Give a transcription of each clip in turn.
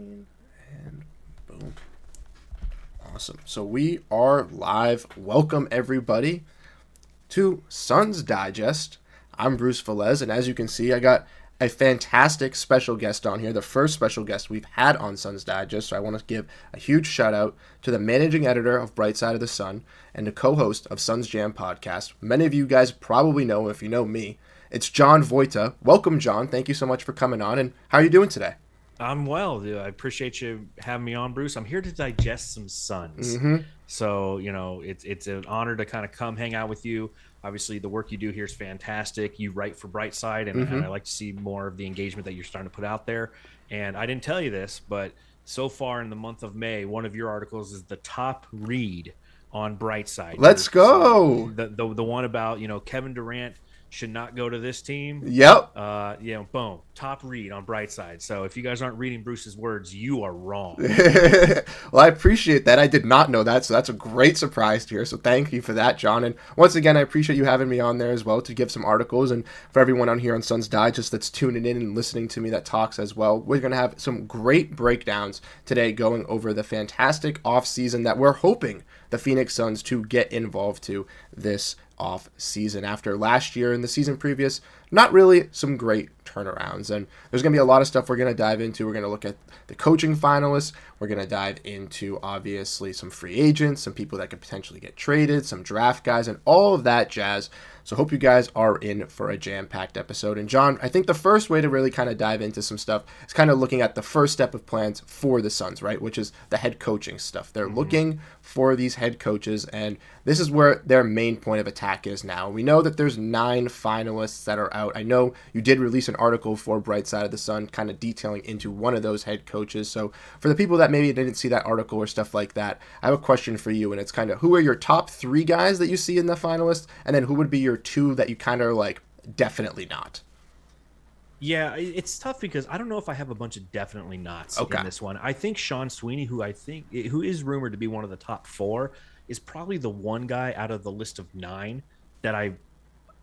screen and boom. Awesome. So we are live. Welcome everybody to Suns Digest. I'm Bruce Veliz, and as you can see, I got a fantastic special guest on here, the first special guest we've had on Suns Digest. So I want to give a huge shout out to the managing editor of Bright Side of the Sun and the co-host of Suns Jam podcast. Many of you guys probably know, if you know me, it's John Voita. Welcome, John. Thank you so much for coming on. And how are you doing today? I'm well, dude. I appreciate you having me on, Bruce. I'm here to digest some Suns. So, it's an honor to kind of come hang out with you. Obviously, the work you do here is fantastic. You write for Brightside, and I like to see more of the engagement that you're starting to put out there. And I didn't tell you this, but so far in the month of May, one of your articles is the top read on Brightside. Let's go. The one about, Kevin Durant should not go to this team. Yep. Boom. Top read on Brightside. So if you guys aren't reading Bruce's words, you are wrong. Well, I appreciate that. I did not know that, so that's a great surprise here. So thank you for that, John. And once again, I appreciate you having me on there as well to give some articles. And for everyone on here on Suns Digest that's tuning in and listening to me that talks as well, we're going to have some great breakdowns today going over the fantastic offseason that we're hoping the Phoenix Suns to get involved to this off season after last year and the season previous. Not really some great turnarounds, and there's going to be a lot of stuff we're going to dive into. We're going to look at the coaching finalists. We're going to dive into obviously some free agents, some people that could potentially get traded, some draft guys, and all of that jazz. So hope you guys are in for a jam-packed episode. And John, I think the first way to really kind of dive into some stuff is kind of looking at the first step of plans for the Suns, right? Which is the head coaching stuff. They're looking for these head coaches, and this is where their main point of attack is now. We know that there's 9 finalists that are out. I know you did release an article for Bright Side of the Sun kind of detailing into one of those head coaches. So for the people that maybe didn't see that article or stuff like that, I have a question for you, and it's kind of who are your top 3 guys that you see in the finalists, and then who would be your 2 that you kind of are like, definitely not? Yeah, it's tough because I don't know if I have a bunch of definitely nots in this one. I think Sean Sweeney, who is rumored to be one of the top 4, is probably the one guy out of the list of 9 that I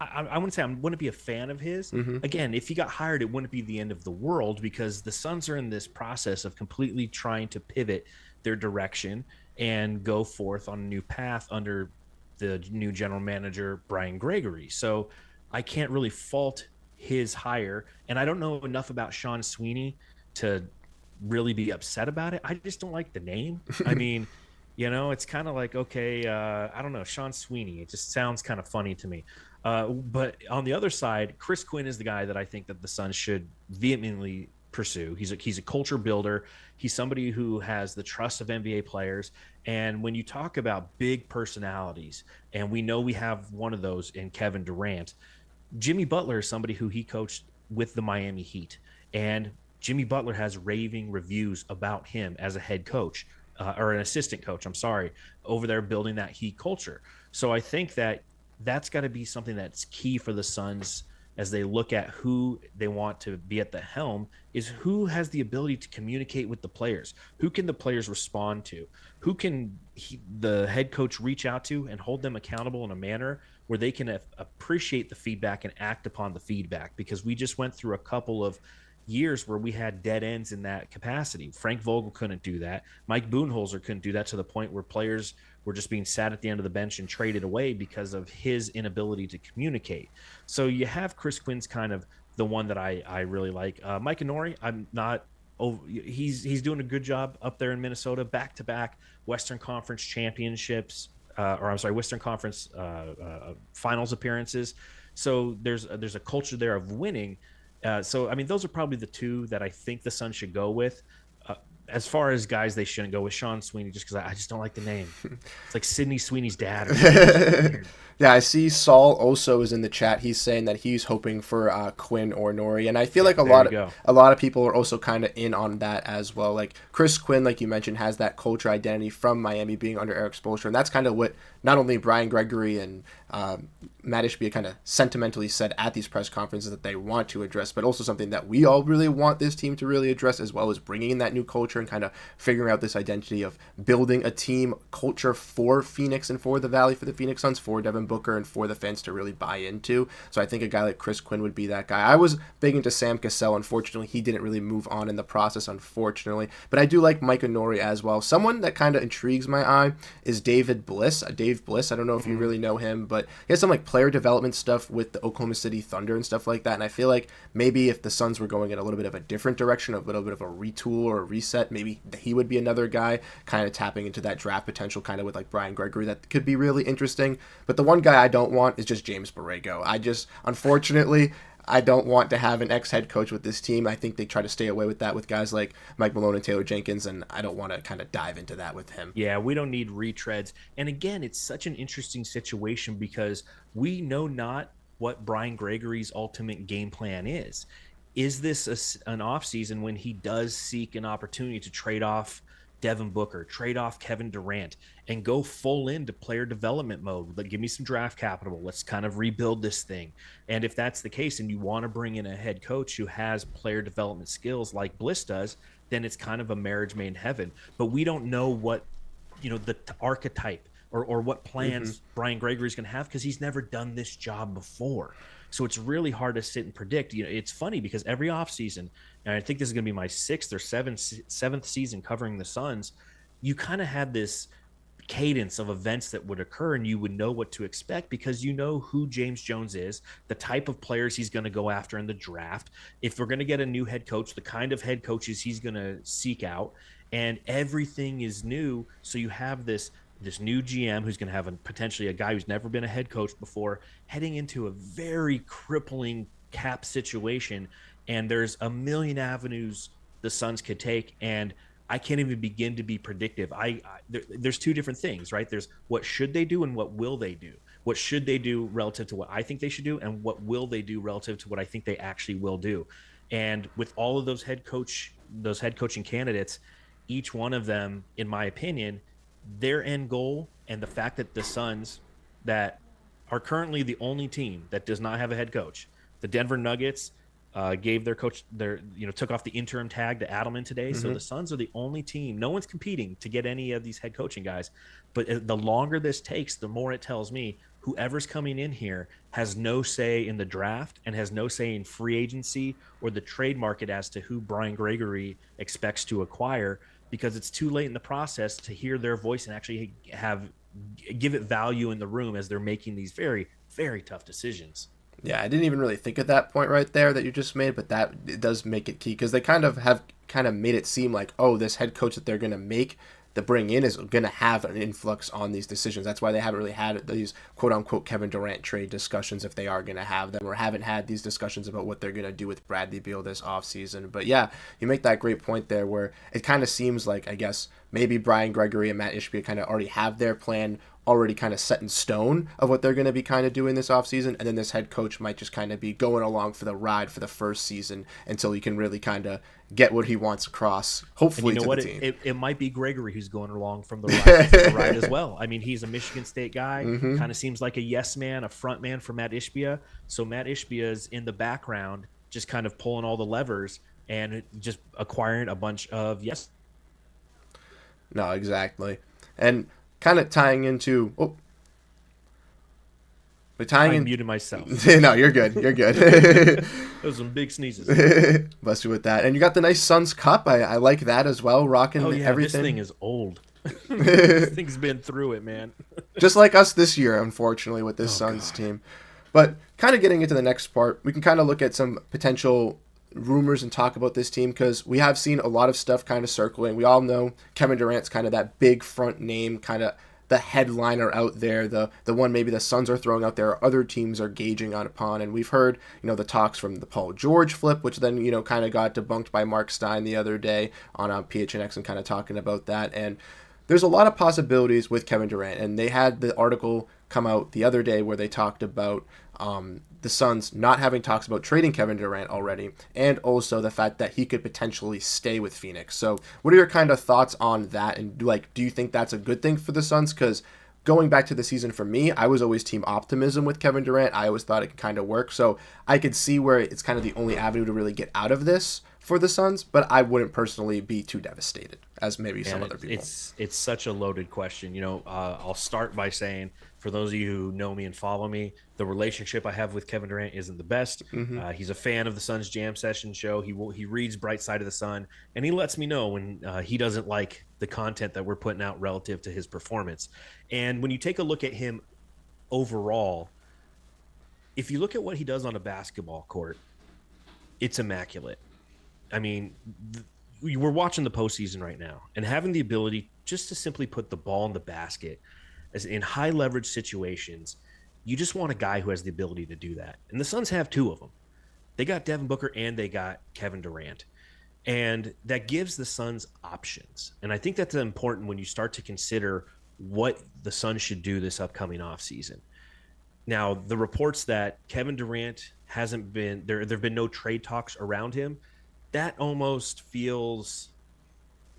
wouldn't say I wouldn't be a fan of his. Again, if he got hired, it wouldn't be the end of the world because the Suns are in this process of completely trying to pivot their direction and go forth on a new path under the new general manager, Brian Gregory. So I can't really fault his hire. And I don't know enough about Sean Sweeney to really be upset about it. I just don't like the name. I mean, it's kind of like, okay, I don't know, Sean Sweeney. It just sounds kind of funny to me. But on the other side, Chris Quinn is the guy that I think that the Suns should vehemently pursue. He's a culture builder. He's somebody who has the trust of NBA players. And when you talk about big personalities, and we know we have one of those in Kevin Durant, Jimmy Butler is somebody who he coached with the Miami Heat. And Jimmy Butler has raving reviews about him as a head coach, or an assistant coach, over there building that Heat culture. So I think that that's got to be something that's key for the Suns as they look at who they want to be at the helm, is who has the ability to communicate with the players. Who can the players respond to? Who can the head coach reach out to and hold them accountable in a manner where they can appreciate the feedback and act upon the feedback? Because we just went through a couple of years where we had dead ends in that capacity. Frank Vogel couldn't do that. Mike Budenholzer couldn't do that, to the point where players were just being sat at the end of the bench and traded away because of his inability to communicate. So you have Chris Quinn's kind of the one that I really like. Mike Inori, I'm not over. He's doing a good job up there in Minnesota, back-to-back Western Conference championships, Western Conference finals appearances. So there's a culture there of winning. So, I mean, those are probably the 2 that I think the Suns should go with. As far as guys they shouldn't go with, Sean Sweeney, just because I just don't like the name. It's like Sidney Sweeney's dad. Yeah, I see Saul also is in the chat. He's saying that he's hoping for Quinn or Nori, and I feel like a lot of people are also kind of in on that as well. Like Chris Quinn, like you mentioned, has that culture identity from Miami being under Eric Spoelstra, and that's kind of what not only Brian Gregory and Matt Ishbia kind of sentimentally said at these press conferences that they want to address, but also something that we all really want this team to really address, as well as bringing in that new culture culture and kind of figuring out this identity of building a team culture for Phoenix and for the Valley, for the Phoenix Suns, for Devin Booker, and for the fans to really buy into. So I think a guy like Chris Quinn would be that guy. I was big into Sam Cassell. Unfortunately, he didn't really move on in the process, unfortunately. But I do like Mike Nori as well. Someone that kind of intrigues my eye is Dave Bliss. I don't know if you really know him, but he has some like player development stuff with the Oklahoma City Thunder and stuff like that. And I feel like maybe if the Suns were going in a little bit of a different direction, a little bit of a retool or a reset, maybe he would be another guy kind of tapping into that draft potential, kind of with like Brian Gregory. That could be really interesting. But the one guy I don't want is just James Borrego. Unfortunately, I don't want to have an ex-head coach with this team. I think they try to stay away with that with guys like Mike Malone and Taylor Jenkins, and I don't want to kind of dive into that with him. Yeah, we don't need retreads. And again, it's such an interesting situation because we know not what Brian Gregory's ultimate game plan is. Is this an offseason when he does seek an opportunity to trade off Devin Booker, trade off Kevin Durant, and go full into player development mode? Like, give me some draft capital. Let's kind of rebuild this thing. And if that's the case, and you want to bring in a head coach who has player development skills like Bliss does, then it's kind of a marriage made in heaven. But we don't know what, the archetype or what plans Brian Gregory's going to have because he's never done this job before. So it's really hard to sit and predict. It's funny because every offseason, and I think this is going to be my sixth or seventh season covering the Suns, you kind of had this cadence of events that would occur and you would know what to expect because you know who James Jones is, the type of players he's going to go after in the draft. If we're going to get a new head coach, the kind of head coaches he's going to seek out, and everything is new. So you have this new GM who's going to have potentially a guy who's never been a head coach before heading into a very crippling cap situation. And there's a million avenues the Suns could take. And I can't even begin to be predictive. There's two different things, right? There's what should they do and what will they do? What should they do relative to what I think they should do? And what will they do relative to what I think they actually will do? And with all of those head coaching candidates, each one of them, in my opinion, their end goal and the fact that the Suns that are currently the only team that does not have a head coach, the Denver Nuggets gave their coach took off the interim tag to Adelman today. So the Suns are the only team. No one's competing to get any of these head coaching guys. But the longer this takes, the more it tells me whoever's coming in here has no say in the draft and has no say in free agency or the trade market as to who Brian Gregory expects to acquire, because it's too late in the process to hear their voice and actually give it value in the room as they're making these very, very tough decisions. Yeah, I didn't even really think of that point right there that you just made, but it does make it key because they kind of made it seem like, oh, this head coach that they're going to bring in is going to have an influx on these decisions. That's why they haven't really had these quote-unquote Kevin Durant trade discussions if they are going to have them, or haven't had these discussions about what they're going to do with Bradley Beal this offseason. But yeah, you make that great point there where it kind of seems like, I guess, maybe Brian Gregory and Matt Ishbia kind of already have their plan already kind of set in stone of what they're going to be kind of doing this offseason, and then this head coach might just kind of be going along for the ride for the first season until he can really kind of get what he wants across, hopefully, to the team. It might be Gregory who's going along from the ride as well. I mean, he's a Michigan State guy, kind of seems like a yes man, a front man for Matt Ishbia. So Matt Ishbia is in the background just kind of pulling all the levers and just acquiring a bunch of yes. No, exactly. And kind of tying into I muted myself. No, you're good. You're good. Those some big sneezes. Bless you with that. And you got the nice Suns cup. I like that as well. Rocking everything. This thing is old. This thing's been through it, man. Just like us this year, unfortunately, with this Suns team. But kind of getting into the next part, we can kind of look at some potential rumors and talk about this team because we have seen a lot of stuff kind of circling. We all know Kevin Durant's kind of that big front name, kind of the headliner out there, the one maybe the Suns are throwing out there, other teams are gauging upon. And we've heard, the talks from the Paul George flip, which then, kind of got debunked by Mark Stein the other day on PHNX and kind of talking about that. And there's a lot of possibilities with Kevin Durant. And they had the article come out the other day where they talked about the Suns not having talks about trading Kevin Durant already, and also the fact that he could potentially stay with Phoenix. So what are your kind of thoughts on that? And do you think that's a good thing for the Suns? Because going back to the season for me, I was always team optimism with Kevin Durant. I always thought it could kind of work. So I could see where it's kind of the only avenue to really get out of this. for the Suns, but I wouldn't personally be too devastated as maybe some other people. It's such a loaded question. I'll start by saying, for those of you who know me and follow me, the relationship I have with Kevin Durant isn't the best. He's a fan of the Suns Jam Session show. He reads Bright Side of the Sun, and he lets me know when he doesn't like the content that we're putting out relative to his performance. And when you take a look at him overall, if you look at what he does on a basketball court, it's immaculate. I mean, we're watching the postseason right now, and having the ability just to simply put the ball in the basket as in high leverage situations, you just want a guy who has the ability to do that. And the Suns have two of them. They got Devin Booker and they got Kevin Durant. And that gives the Suns options. And I think that's important when you start to consider what the Suns should do this upcoming offseason. Now, the reports that Kevin Durant hasn't been there have been no trade talks around him, that almost feels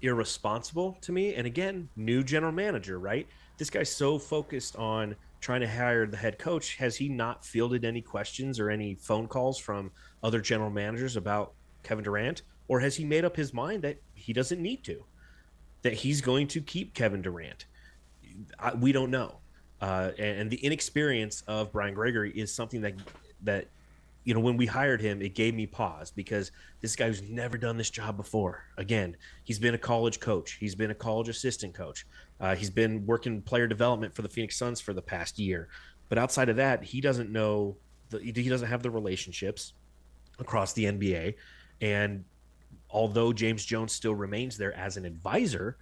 irresponsible to me. And again, new general manager, right? This guy's so focused on trying to hire the head coach. Has he not fielded any questions or any phone calls from other general managers about Kevin Durant? Or has he made up his mind that he doesn't need to, that he's going to keep Kevin Durant? We don't know. And the inexperience of Brian Gregory is something that when we hired him, it gave me pause, because this guy who's never done this job before. Again, he's been a college coach. He's been a college assistant coach. He's been working player development for the Phoenix Suns for the past year. But outside of that, he doesn't know, he doesn't have the relationships across the NBA. And although James Jones still remains there as an advisor,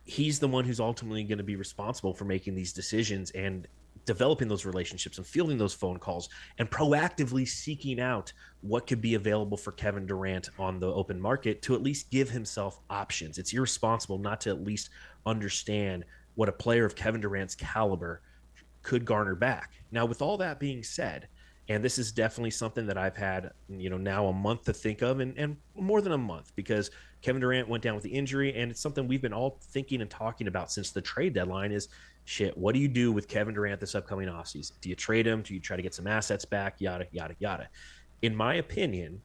he's the one who's ultimately going to be responsible for making these decisions and developing those relationships and fielding those phone calls and proactively seeking out what could be available for Kevin Durant on the open market to at least give himself options. It's irresponsible not to at least understand what a player of Kevin Durant's caliber could garner back. Now, with all that being said, and this is definitely something that I've had, now a month to think of, and more than a month, because Kevin Durant went down with the injury, and it's something we've been all thinking and talking about since the trade deadline is, shit, what do you do with Kevin Durant this upcoming offseason? Do you trade him? Do you try to get some assets back? Yada, yada, yada. In my opinion,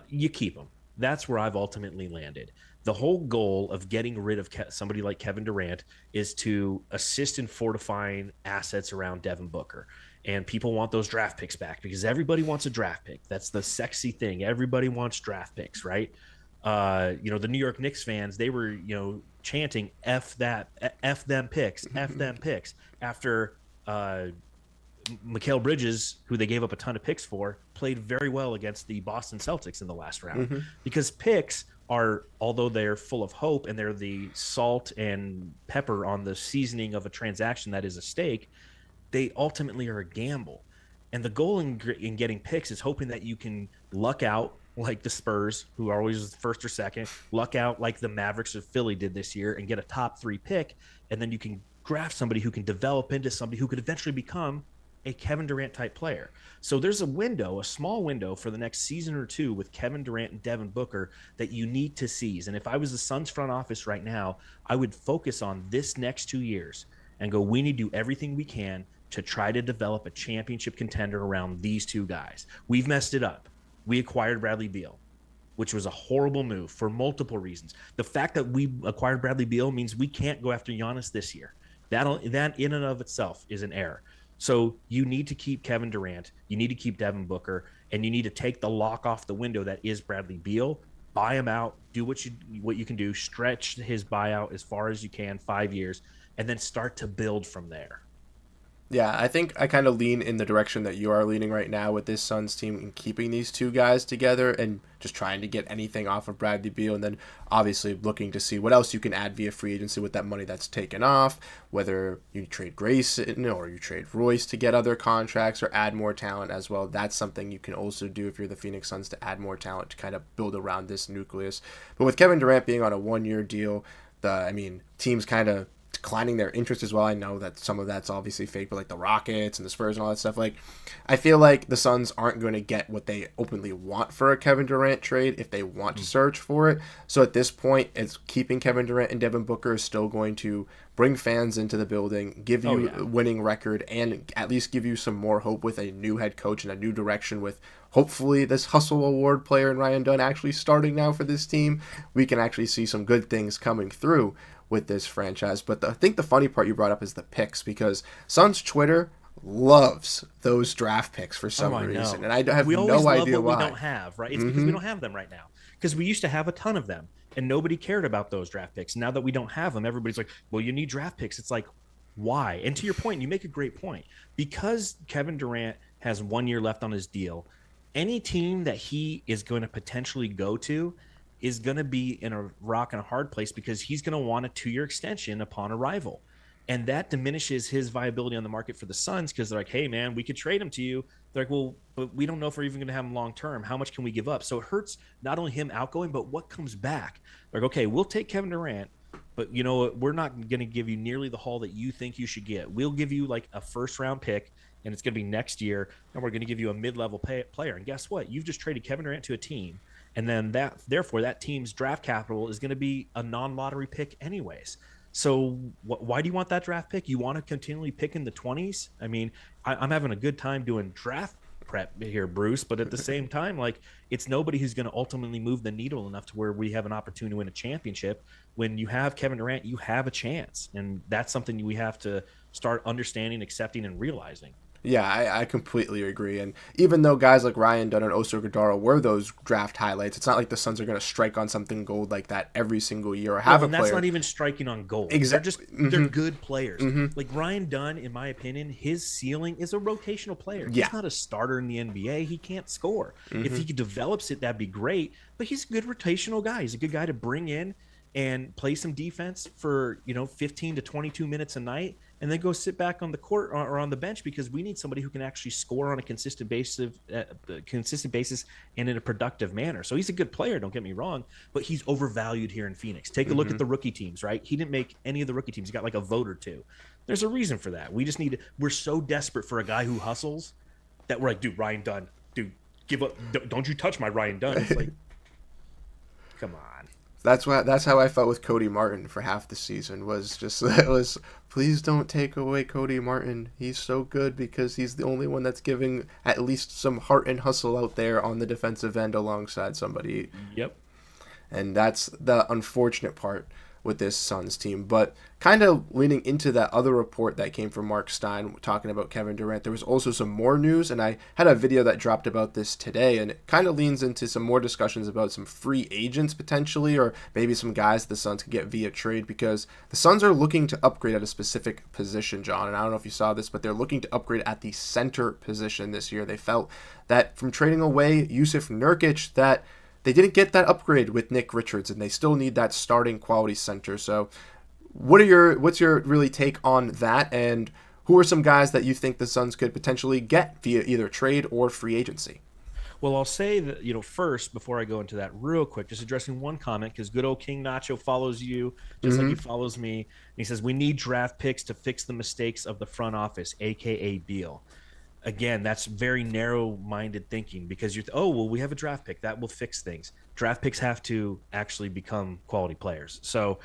you keep him. That's where I've ultimately landed. The whole goal of getting rid of somebody like Kevin Durant is to assist in fortifying assets around Devin Booker. And people want those draft picks back because everybody wants a draft pick. That's the sexy thing. Everybody wants draft picks, right? The New York Knicks fans, they were, chanting F them picks, F them picks after Mikal Bridges, who they gave up a ton of picks for, played very well against the Boston Celtics in the last round. Because picks are, although they're full of hope and they're the salt and pepper on the seasoning of a transaction that is a steak, they ultimately are a gamble. And the goal in getting picks is hoping that you can luck out like the Spurs, who are always first or second, luck out like the Mavericks of Philly did this year and get a top 3 pick. And then you can draft somebody who can develop into somebody who could eventually become a Kevin Durant type player. So there's a small window for the next season or two with Kevin Durant and Devin Booker that you need to seize. And if I was the Suns front office right now, I would focus on this next 2 years and go, we need to do everything we can to try to develop a championship contender around these two guys. We've messed it up. We acquired Bradley Beal, which was a horrible move for multiple reasons. The fact that we acquired Bradley Beal means we can't go after Giannis this year. That in and of itself is an error. So you need to keep Kevin Durant, you need to keep Devin Booker, and you need to take the lock off the window that is Bradley Beal, buy him out, do what you can do, stretch his buyout as far as you can, 5 years, and then start to build from there. Yeah, I think I kind of lean in the direction that you are leaning right now with this Suns team and keeping these two guys together and just trying to get anything off of Bradley Beal, and then obviously looking to see what else you can add via free agency with that money that's taken off, whether you trade Grayson or you trade Royce to get other contracts or add more talent as well. That's something you can also do if you're the Phoenix Suns, to add more talent to kind of build around this nucleus. But with Kevin Durant being on a 1-year deal, teams kind of declining their interest as well. I know that some of that's obviously fake, but like the Rockets and the Spurs and all that stuff, like I feel like the Suns aren't going to get what they openly want for a Kevin Durant trade if they want to search for it. So at this point, it's keeping Kevin Durant and Devin Booker is still going to bring fans into the building, give you a winning record, and at least give you some more hope with a new head coach and a new direction with hopefully this Hustle Award player and Ryan Dunn actually starting now for this team. We can actually see some good things coming through with this franchise. But I think the funny part you brought up is the picks, because Suns Twitter loves those draft picks for some reason. And I have no idea why. We don't have, right? It's because we don't have them right now. Because we used to have a ton of them, and nobody cared about those draft picks. Now that we don't have them, everybody's like, well, you need draft picks. It's like, why? And to your point, you make a great point. Because Kevin Durant has 1 year left on his deal, any team that he is going to potentially go to is going to be in a rock and a hard place, because he's going to want a 2-year extension upon arrival. And that diminishes his viability on the market for the Suns, because they're like, hey, man, we could trade him to you. They're like, well, but we don't know if we're even going to have him long term. How much can we give up? So it hurts not only him outgoing, but what comes back. They're like, okay, we'll take Kevin Durant, but you know what? We're not going to give you nearly the haul that you think you should get. We'll give you like a first-round pick, and it's going to be next year, and we're going to give you a mid-level player. And guess what? You've just traded Kevin Durant to a team, and then therefore that team's draft capital is going to be a non-lottery pick anyways. So why do you want that draft pick? You want to continually pick in the 20s? I mean, I'm having a good time doing draft prep here, Bruce, but at the same time, like, it's nobody who's going to ultimately move the needle enough to where we have an opportunity to win a championship. When you have Kevin Durant, you have a chance, and that's something we have to start understanding, accepting, and realizing. Yeah, I completely agree. And even though guys like Ryan Dunn and Oso Guardaro were those draft highlights, it's not like the Suns are going to strike on something gold like that every single year or have a player. That's not even striking on gold. Exactly. They're good players. Like Ryan Dunn, in my opinion, his ceiling is a rotational player. He's not a starter in the NBA. He can't score. If he develops it, that'd be great. But he's a good rotational guy. He's a good guy to bring in and play some defense for 15 to 22 minutes a night, and then go sit back on the court or on the bench, because we need somebody who can actually score on a consistent basis and in a productive manner. So he's a good player, don't get me wrong, but he's overvalued here in Phoenix. Take a look at the rookie teams, right? He didn't make any of the rookie teams. He got like a vote or two. There's a reason for that. We're so desperate for a guy who hustles that we're like, dude, Ryan Dunn, dude, give up. Don't you touch my Ryan Dunn. It's like, come on. That's how I felt with Cody Martin for half the season. Please don't take away Cody Martin. He's so good, because he's the only one that's giving at least some heart and hustle out there on the defensive end alongside somebody. Yep. And that's the unfortunate part with this Suns team. But kind of leaning into that other report that came from Mark Stein talking about Kevin Durant, there was also some more news, and I had a video that dropped about this today, and it kind of leans into some more discussions about some free agents potentially, or maybe some guys the Suns could get via trade, because the Suns are looking to upgrade at a specific position, John, and I don't know if you saw this, but they're looking to upgrade at the center position this year. They felt that from trading away Yusuf Nurkic, that they didn't get that upgrade with Nick Richards, and they still need that starting quality center. So what's your really take on that, and who are some guys that you think the Suns could potentially get via either trade or free agency? Well, I'll say that, first, before I go into that real quick, just addressing one comment, because good old King Nacho follows you just like he follows me. And he says, we need draft picks to fix the mistakes of the front office, a.k.a. Beal. Again, that's very narrow-minded thinking, because we have a draft pick that will fix things. Draft picks have to actually become quality players. So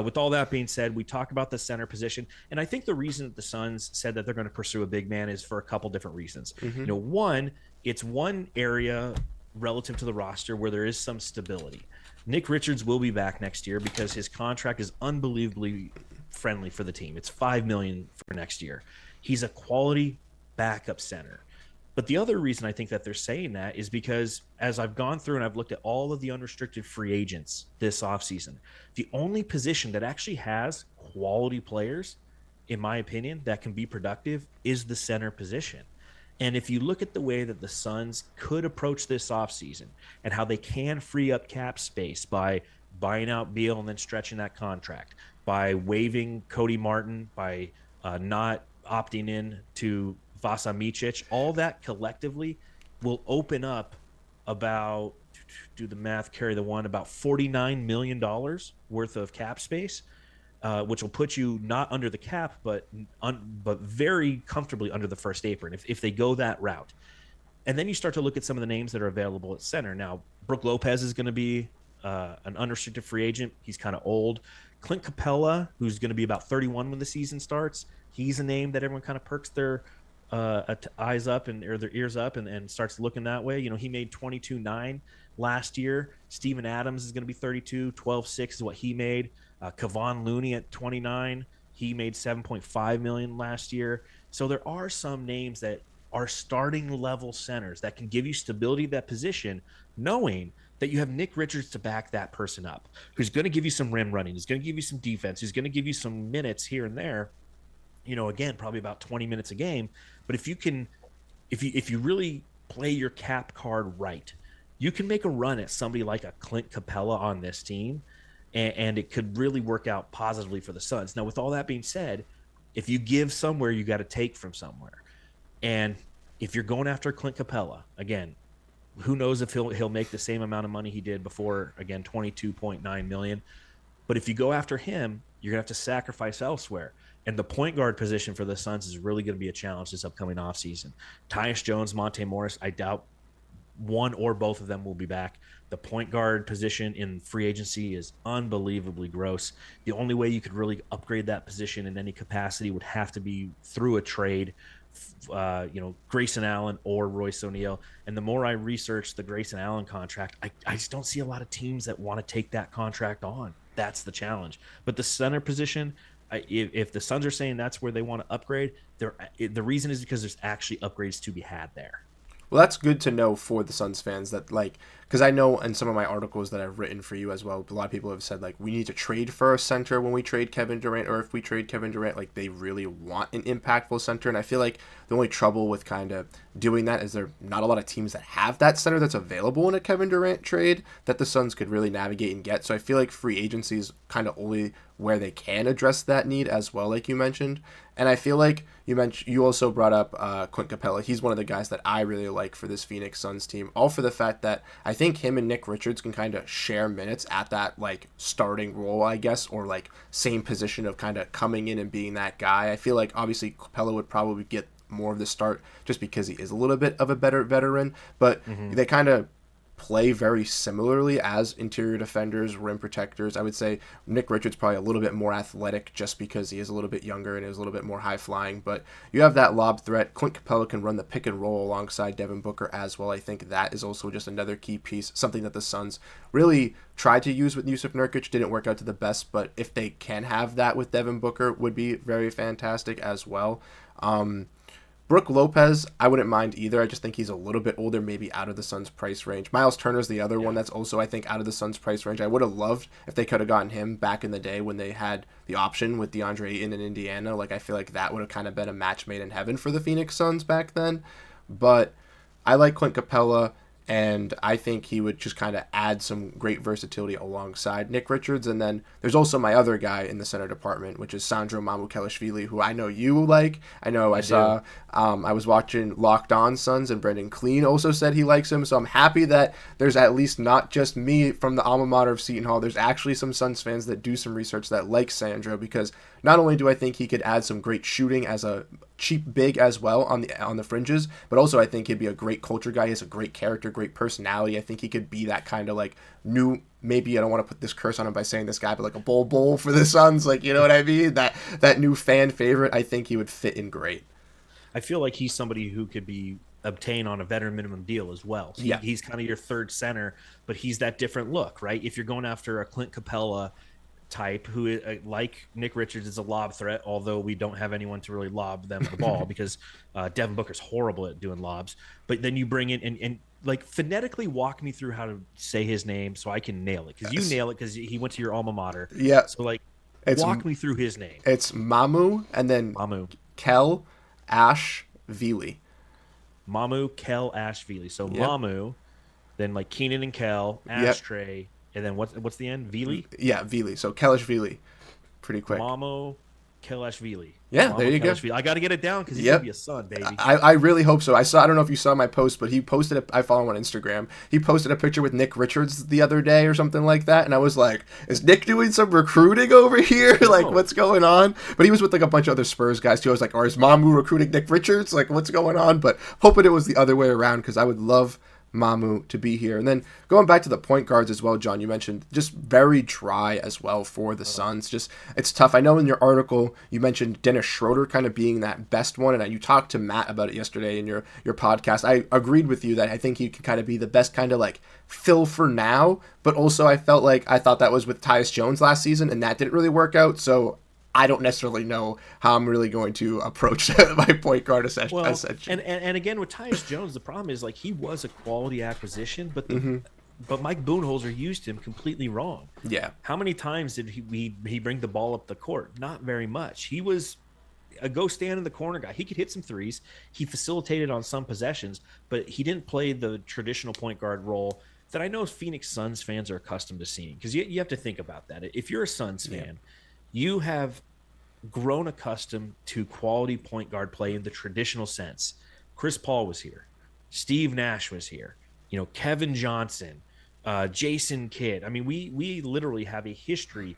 with all that being said, we talk about the center position, and I think the reason that the Suns said that they're going to pursue a big man is for a couple different reasons. One, it's one area relative to the roster where there is some stability. Nick Richards will be back next year because his contract is unbelievably friendly for the team. It's $5 million for next year. He's a quality backup center. But the other reason I think that they're saying that is because as I've gone through and I've looked at all of the unrestricted free agents this offseason, the only position that actually has quality players, in my opinion, that can be productive is the center position. And if you look at the way that the Suns could approach this offseason and how they can free up cap space by buying out Beal and then stretching that contract, by waiving Cody Martin, by not opting in to Vasa Micic, all that collectively will open up about, do the math, carry the one, about $49 million worth of cap space. which will put you not under the cap, but very comfortably under the first apron if they go that route. And then you start to look at some of the names that are available at center. Now, Brook Lopez is going to be an unrestricted free agent. He's kind of old. Clint Capella, who's going to be about 31 when the season starts, he's a name that everyone kind of perks their eyes up or their ears up and starts looking that way. You know, he made 22.9 last year. Steven Adams is going to be 32. 12.6 is what he made. Kevon Looney at 29. He made 7.5 million last year. So there are some names that are starting level centers that can give you stability at that position, knowing that you have Nick Richards to back that person up, who's going to give you some rim running, who's going to give you some defense, who's going to give you some minutes here and there. You know, again, probably about 20 minutes a game. But if you really play your cap card right, you can make a run at somebody like a Clint Capella on this team, and it could really work out positively for the Suns. Now, with all that being said, if you give somewhere, you got to take from somewhere. And if you're going after Clint Capella, again, who knows if he'll make the same amount of money he did before, again, 22.9 million. But if you go after him, you're going to have to sacrifice elsewhere. And the point guard position for the Suns is really going to be a challenge this upcoming offseason. Tyus Jones, Monte Morris, I doubt one or both of them will be back. The point guard position in free agency is unbelievably gross. The only way you could really upgrade that position in any capacity would have to be through a trade. Grayson Allen or Royce O'Neal. And the more I research the Grayson Allen contract, I just don't see a lot of teams that want to take that contract on. That's the challenge. But the center position, if the Suns are saying that's where they want to upgrade, the reason is because there's actually upgrades to be had there. Well, that's good to know for the Suns fans that, like, because I know in some of my articles that I've written for you as well, a lot of people have said, like, we need to trade for a center when we trade Kevin Durant, or if we trade Kevin Durant, like, they really want an impactful center. And I feel like the only trouble with kind of doing that is there are not a lot of teams that have that center that's available in a Kevin Durant trade that the Suns could really navigate and get. So I feel like free agency is kind of only where they can address that need as well, like you mentioned. And I feel like you also brought up Clint Capella. He's one of the guys that I really like for this Phoenix Suns team, all for the fact that I think him and Nick Richards can kind of share minutes at that, like, starting role, I guess, or like same position of kind of coming in and being that guy. I feel like obviously Capella would probably get more of the start just because he is a little bit of a better veteran, but they kind of play very similarly as interior defenders, rim protectors. I would say Nick Richards probably a little bit more athletic just because he is a little bit younger and is a little bit more high flying, but you have that lob threat. Clint Capella can run the pick and roll alongside Devin Booker as well. I think that is also just another key piece, something that the Suns really tried to use with Yusuf Nurkic, didn't work out to the best, but if they can have that with Devin Booker, would be very fantastic as well. Brook Lopez, I wouldn't mind either. I just think he's a little bit older, maybe out of the Suns' price range. Miles Turner's the other one that's also, I think, out of the Suns' price range. I would have loved if they could have gotten him back in the day when they had the option with DeAndre Ayton in Indiana. Like, I feel like that would have kind of been a match made in heaven for the Phoenix Suns back then. But I like Clint Capella, and I think he would just kind of add some great versatility alongside Nick Richards. And then there's also my other guy in the center department, which is Sandro Mamukelashvili, who I know you like. I know I saw, I was watching Locked On Suns, and Brendan Clean also said he likes him. So I'm happy that there's at least not just me from the alma mater of Seton Hall. There's actually some Suns fans that do some research that like Sandro, because not only do I think he could add some great shooting as a cheap big as well on the fringes, but also I think he'd be a great culture guy. He has a great character, great personality. I think he could be that kind of like new, maybe I don't want to put this curse on him by saying this guy, but like a bull for the Suns, like, you know what I mean? That new fan favorite. I think he would fit in great. I feel like he's somebody who could be obtained on a veteran minimum deal as well. So yeah, he's kind of your third center, but he's that different look, right? If you're going after a Clint Capella type who, like Nick Richards, is a lob threat, although we don't have anyone to really lob them the ball because Devin Booker's horrible at doing lobs. But then you bring in and like phonetically walk me through how to say his name so I can nail it, because you nail it because he went to your alma mater. Yeah. So like, walk me through his name. It's Mamu and then Kel Ashvili. Mamu Kel Ashvili. So Mamu, then like Keenan and Kel, Ashtray. And then what's the end? Vili? Yeah, Vili. So Kelashvili. Pretty quick. Mamo Kelashvili. Yeah, there you go. I got to get it down because he's going to be a Sun, baby. I really hope so. I don't know if you saw my post, but he posted I follow him on Instagram. He posted a picture with Nick Richards the other day or something like that. And I was like, is Nick doing some recruiting over here? Like, what's going on? But he was with like a bunch of other Spurs guys too. I was like, or is Mamu recruiting Nick Richards? Like, what's going on? But hoping it was the other way around because I would love Mamu to be here. And then going back to the point guards as well, John, you mentioned just very dry as well for the Suns. Just it's tough. I know in your article you mentioned Dennis Schroeder kind of being that best one, and you talked to Matt about it yesterday in your podcast. I agreed with you that I think he can kind of be the best kind of like fill for now, but also I thought that was with Tyus Jones last season, and that didn't really work out. So I don't necessarily know how I'm really going to approach my point guard essentially. And again, with Tyus Jones, the problem is like he was a quality acquisition, but but Mike Budenholzer used him completely wrong. Yeah. How many times did he bring the ball up the court? Not very much. He was a go stand in the corner guy. He could hit some threes. He facilitated on some possessions, but he didn't play the traditional point guard role that I know Phoenix Suns fans are accustomed to seeing. Because you have to think about that. If you're a Suns fan, you have grown accustomed to quality point guard play in the traditional sense. Chris Paul was here. Steve Nash was here. Kevin Johnson, Jason Kidd. I mean, we literally have a history.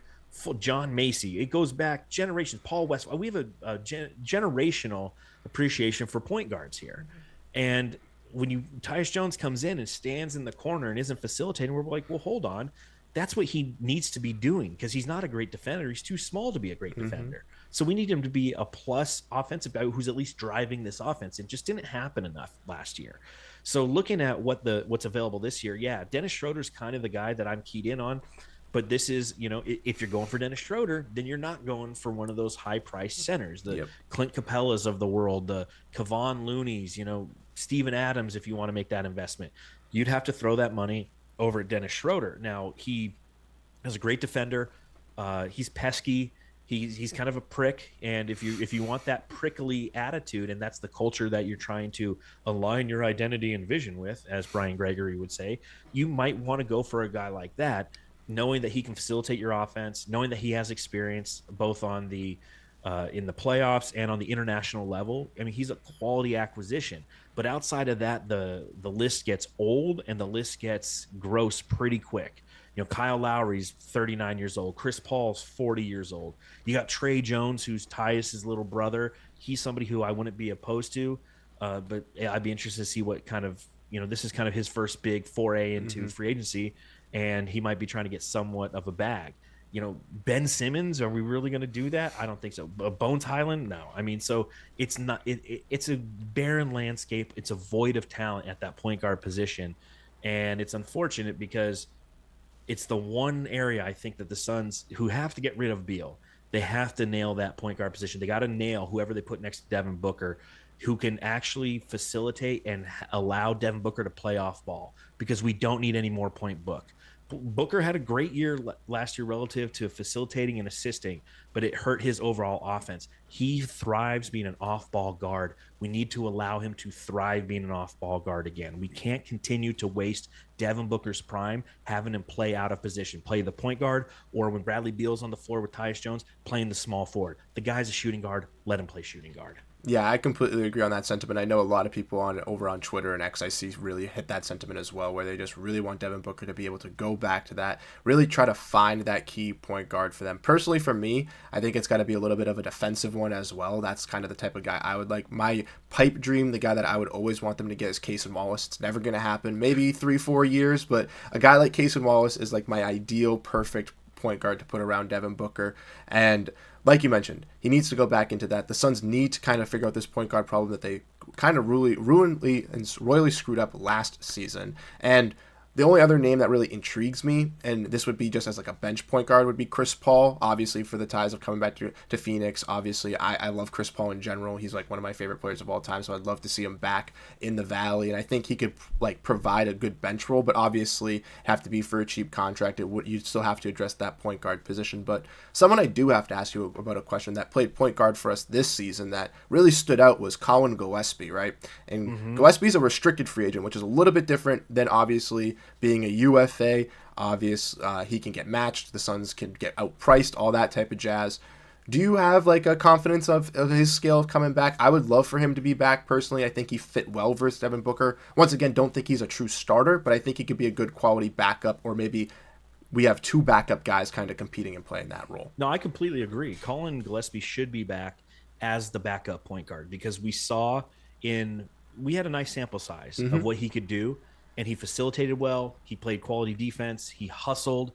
John Macy. It goes back generations. Paul West. We have a generational appreciation for point guards here. And when Tyus Jones comes in and stands in the corner and isn't facilitating, we're like, well, hold on. That's what he needs to be doing because he's not a great defender. He's too small to be a great defender. So we need him to be a plus offensive guy who's at least driving this offense. It just didn't happen enough last year. So looking at what's available this year, Dennis Schroeder's kind of the guy that I'm keyed in on. But this is, if you're going for Dennis Schroeder, then you're not going for one of those high-priced centers, the Clint Capellas of the world, the Kevon Looney's, Steven Adams, if you want to make that investment. You'd have to throw that money over at Dennis Schroeder. Now, he is a great defender. He's pesky. He's kind of a prick. And if you want that prickly attitude, and that's the culture that you're trying to align your identity and vision with, as Brian Gregory would say, you might want to go for a guy like that, knowing that he can facilitate your offense, knowing that he has experience both on the in the playoffs and on the international level. I mean, he's a quality acquisition. But outside of that, the list gets old and the list gets gross pretty quick. Kyle Lowry's 39 years old. Chris Paul's 40 years old. You got Trey Jones, who's Tyus' little brother. He's somebody who I wouldn't be opposed to, but I'd be interested to see what kind of, this is kind of his first big foray into free agency, and he might be trying to get somewhat of a bag. Ben Simmons, are we really going to do that? I don't think so. Bones Highland? No. I mean, so it's not. It's a barren landscape. It's a void of talent at that point guard position, and it's unfortunate because it's the one area I think that the Suns, who have to get rid of Beal, they have to nail that point guard position. They got to nail whoever they put next to Devin Booker, who can actually facilitate and allow Devin Booker to play off ball, because we don't need any more point book. Booker had a great year last year relative to facilitating and assisting, but it hurt his overall offense. He thrives being an off-ball guard. We need to allow him to thrive being an off-ball guard again. We can't continue to waste Devin Booker's prime having him play out of position, play the point guard, or when Bradley Beal's on the floor with Tyus Jones, playing the small forward. The guy's a shooting guard. Let him play shooting guard. Yeah, I completely agree on that sentiment. I know a lot of people over on Twitter and X I see really hit that sentiment as well, where they just really want Devin Booker to be able to go back to that, really try to find that key point guard for them. Personally, for me, I think it's got to be a little bit of a defensive one as well. That's kind of the type of guy I would like. My pipe dream, the guy that I would always want them to get, is Cason Wallace. It's never going to happen. Maybe 3-4 years, but a guy like Cason Wallace is like my ideal, perfect point guard to put around Devin Booker. And like you mentioned, he needs to go back into that. The Suns need to kind of figure out this point guard problem that they kind of royally screwed up last season. And the only other name that really intrigues me, and this would be just as like a bench point guard, would be Chris Paul, obviously for the ties of coming back to Phoenix. Obviously, I love Chris Paul in general. He's like one of my favorite players of all time, so I'd love to see him back in the Valley, and I think he could like provide a good bench role, but obviously have to be for a cheap contract. You'd still have to address that point guard position. But someone I do have to ask you about a question that played point guard for us this season that really stood out was Colin Gillespie, right? And Gillespie's a restricted free agent, which is a little bit different than obviously being a UFA. He can get matched, the Suns can get outpriced, all that type of jazz. Do you have like a confidence of his skill of coming back? I would love for him to be back personally. I think he fit well versus Devin Booker. Once again, don't think he's a true starter, but I think he could be a good quality backup, or maybe we have two backup guys kind of competing and playing that role. No, I completely agree. Colin Gillespie should be back as the backup point guard because we had a nice sample size of what he could do, and he facilitated well. He played quality defense. He hustled,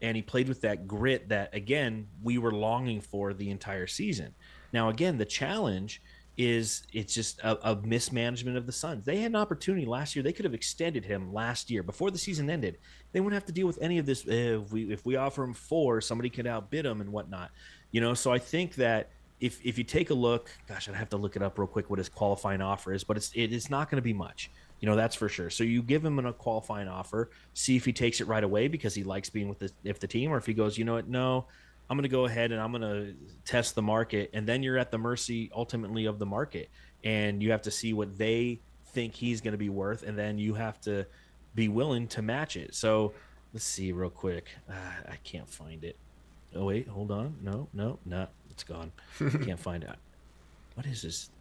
and he played with that grit that, again, we were longing for the entire season. Now, again, the challenge is it's just a mismanagement of the Suns. They had an opportunity last year. They could have extended him last year before the season ended. They wouldn't have to deal with any of this. If we offer him 4, somebody could outbid him and whatnot. So I think that if you take a look, gosh, I'd have to look it up real quick what his qualifying offer is, but it's not going to be much. That's for sure. So you give him a qualifying offer, see if he takes it right away because he likes being with the team, or if he goes, you know what, no, I'm going to go ahead and I'm going to test the market. And then you're at the mercy ultimately of the market. And you have to see what they think he's going to be worth. And then you have to be willing to match it. So let's see real quick. I can't find it. Oh, wait, hold on. No, it's gone. Can't find it. What is this?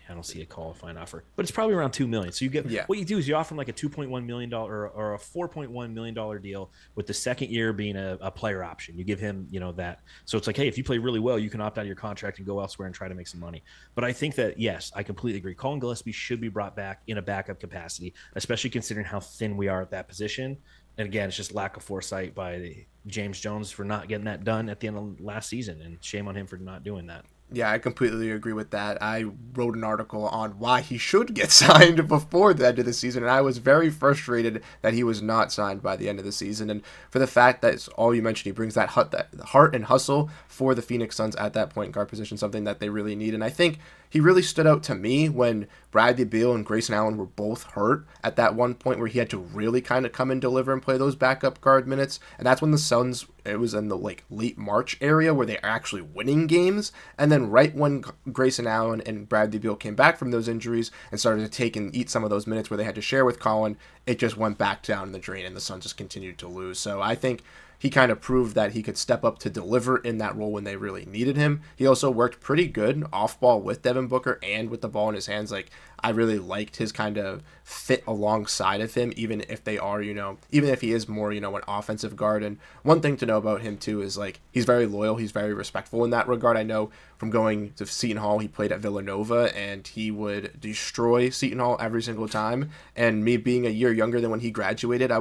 I don't see a qualifying offer, but it's probably around $2 million. So what you do is you offer him like a $2.1 million or a $4.1 million deal with the second year being a player option. You give him, that. So it's like, hey, if you play really well, you can opt out of your contract and go elsewhere and try to make some money. But I think that, yes, I completely agree. Colin Gillespie should be brought back in a backup capacity, especially considering how thin we are at that position. And again, it's just lack of foresight by James Jones for not getting that done at the end of last season, and shame on him for not doing that. Yeah, I completely agree with that. I wrote an article on why he should get signed before the end of the season, and I was very frustrated that he was not signed by the end of the season. And for the fact that all you mentioned, he brings that heart and hustle for the Phoenix Suns at that point guard position, something that they really need. And I think he really stood out to me when Bradley Beal and Grayson Allen were both hurt at that one point where he had to really kind of come and deliver and play those backup guard minutes. And that's when the Suns, it was in the late March area where they are actually winning games. And then right when Grayson Allen and Bradley Beal came back from those injuries and started to take and eat some of those minutes where they had to share with Colin, it just went back down the drain and the Suns just continued to lose. So I think he kind of proved that he could step up to deliver in that role when they really needed him. He also worked pretty good off ball with Devin Booker and with the ball in his hands. I really liked his kind of fit alongside of him, even if they are, even if he is more, an offensive guard. And one thing to know about him too is he's very loyal. He's very respectful in that regard. I know from going to Seton Hall, he played at Villanova and he would destroy Seton Hall every single time. And me being a year younger than when he graduated,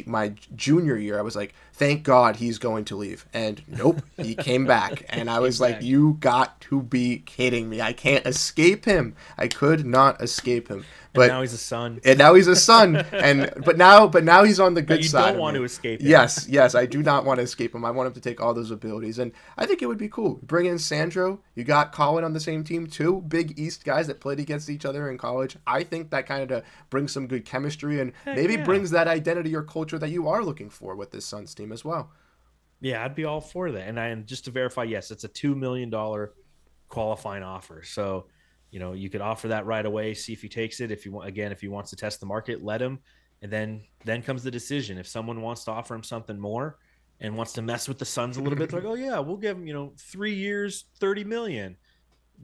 my junior year, I was like, thank God he's going to leave. And nope, he came back. And I was like, you got to be kidding me. I can't escape him. I could not escape him. But now he's a son. And now he's a son. But now he's on the good side. You don't want to escape him. Yes, I do not want to escape him. I want him to take all those abilities. And I think it would be cool. Bring in Sandro. You got Colin on the same team, two big East guys that played against each other in college. I think that kind of brings some good chemistry and maybe brings that identity or culture that you are looking for with this Suns team as well. Yeah, I'd be all for that. And just to verify, yes, it's a $2 million qualifying offer. So, you could offer that right away, see if he takes it. If he wants to test the market, let him. And then comes the decision. If someone wants to offer him something more and wants to mess with the Suns a little bit, they're like, oh yeah, we'll give him, 3 years, $30 million.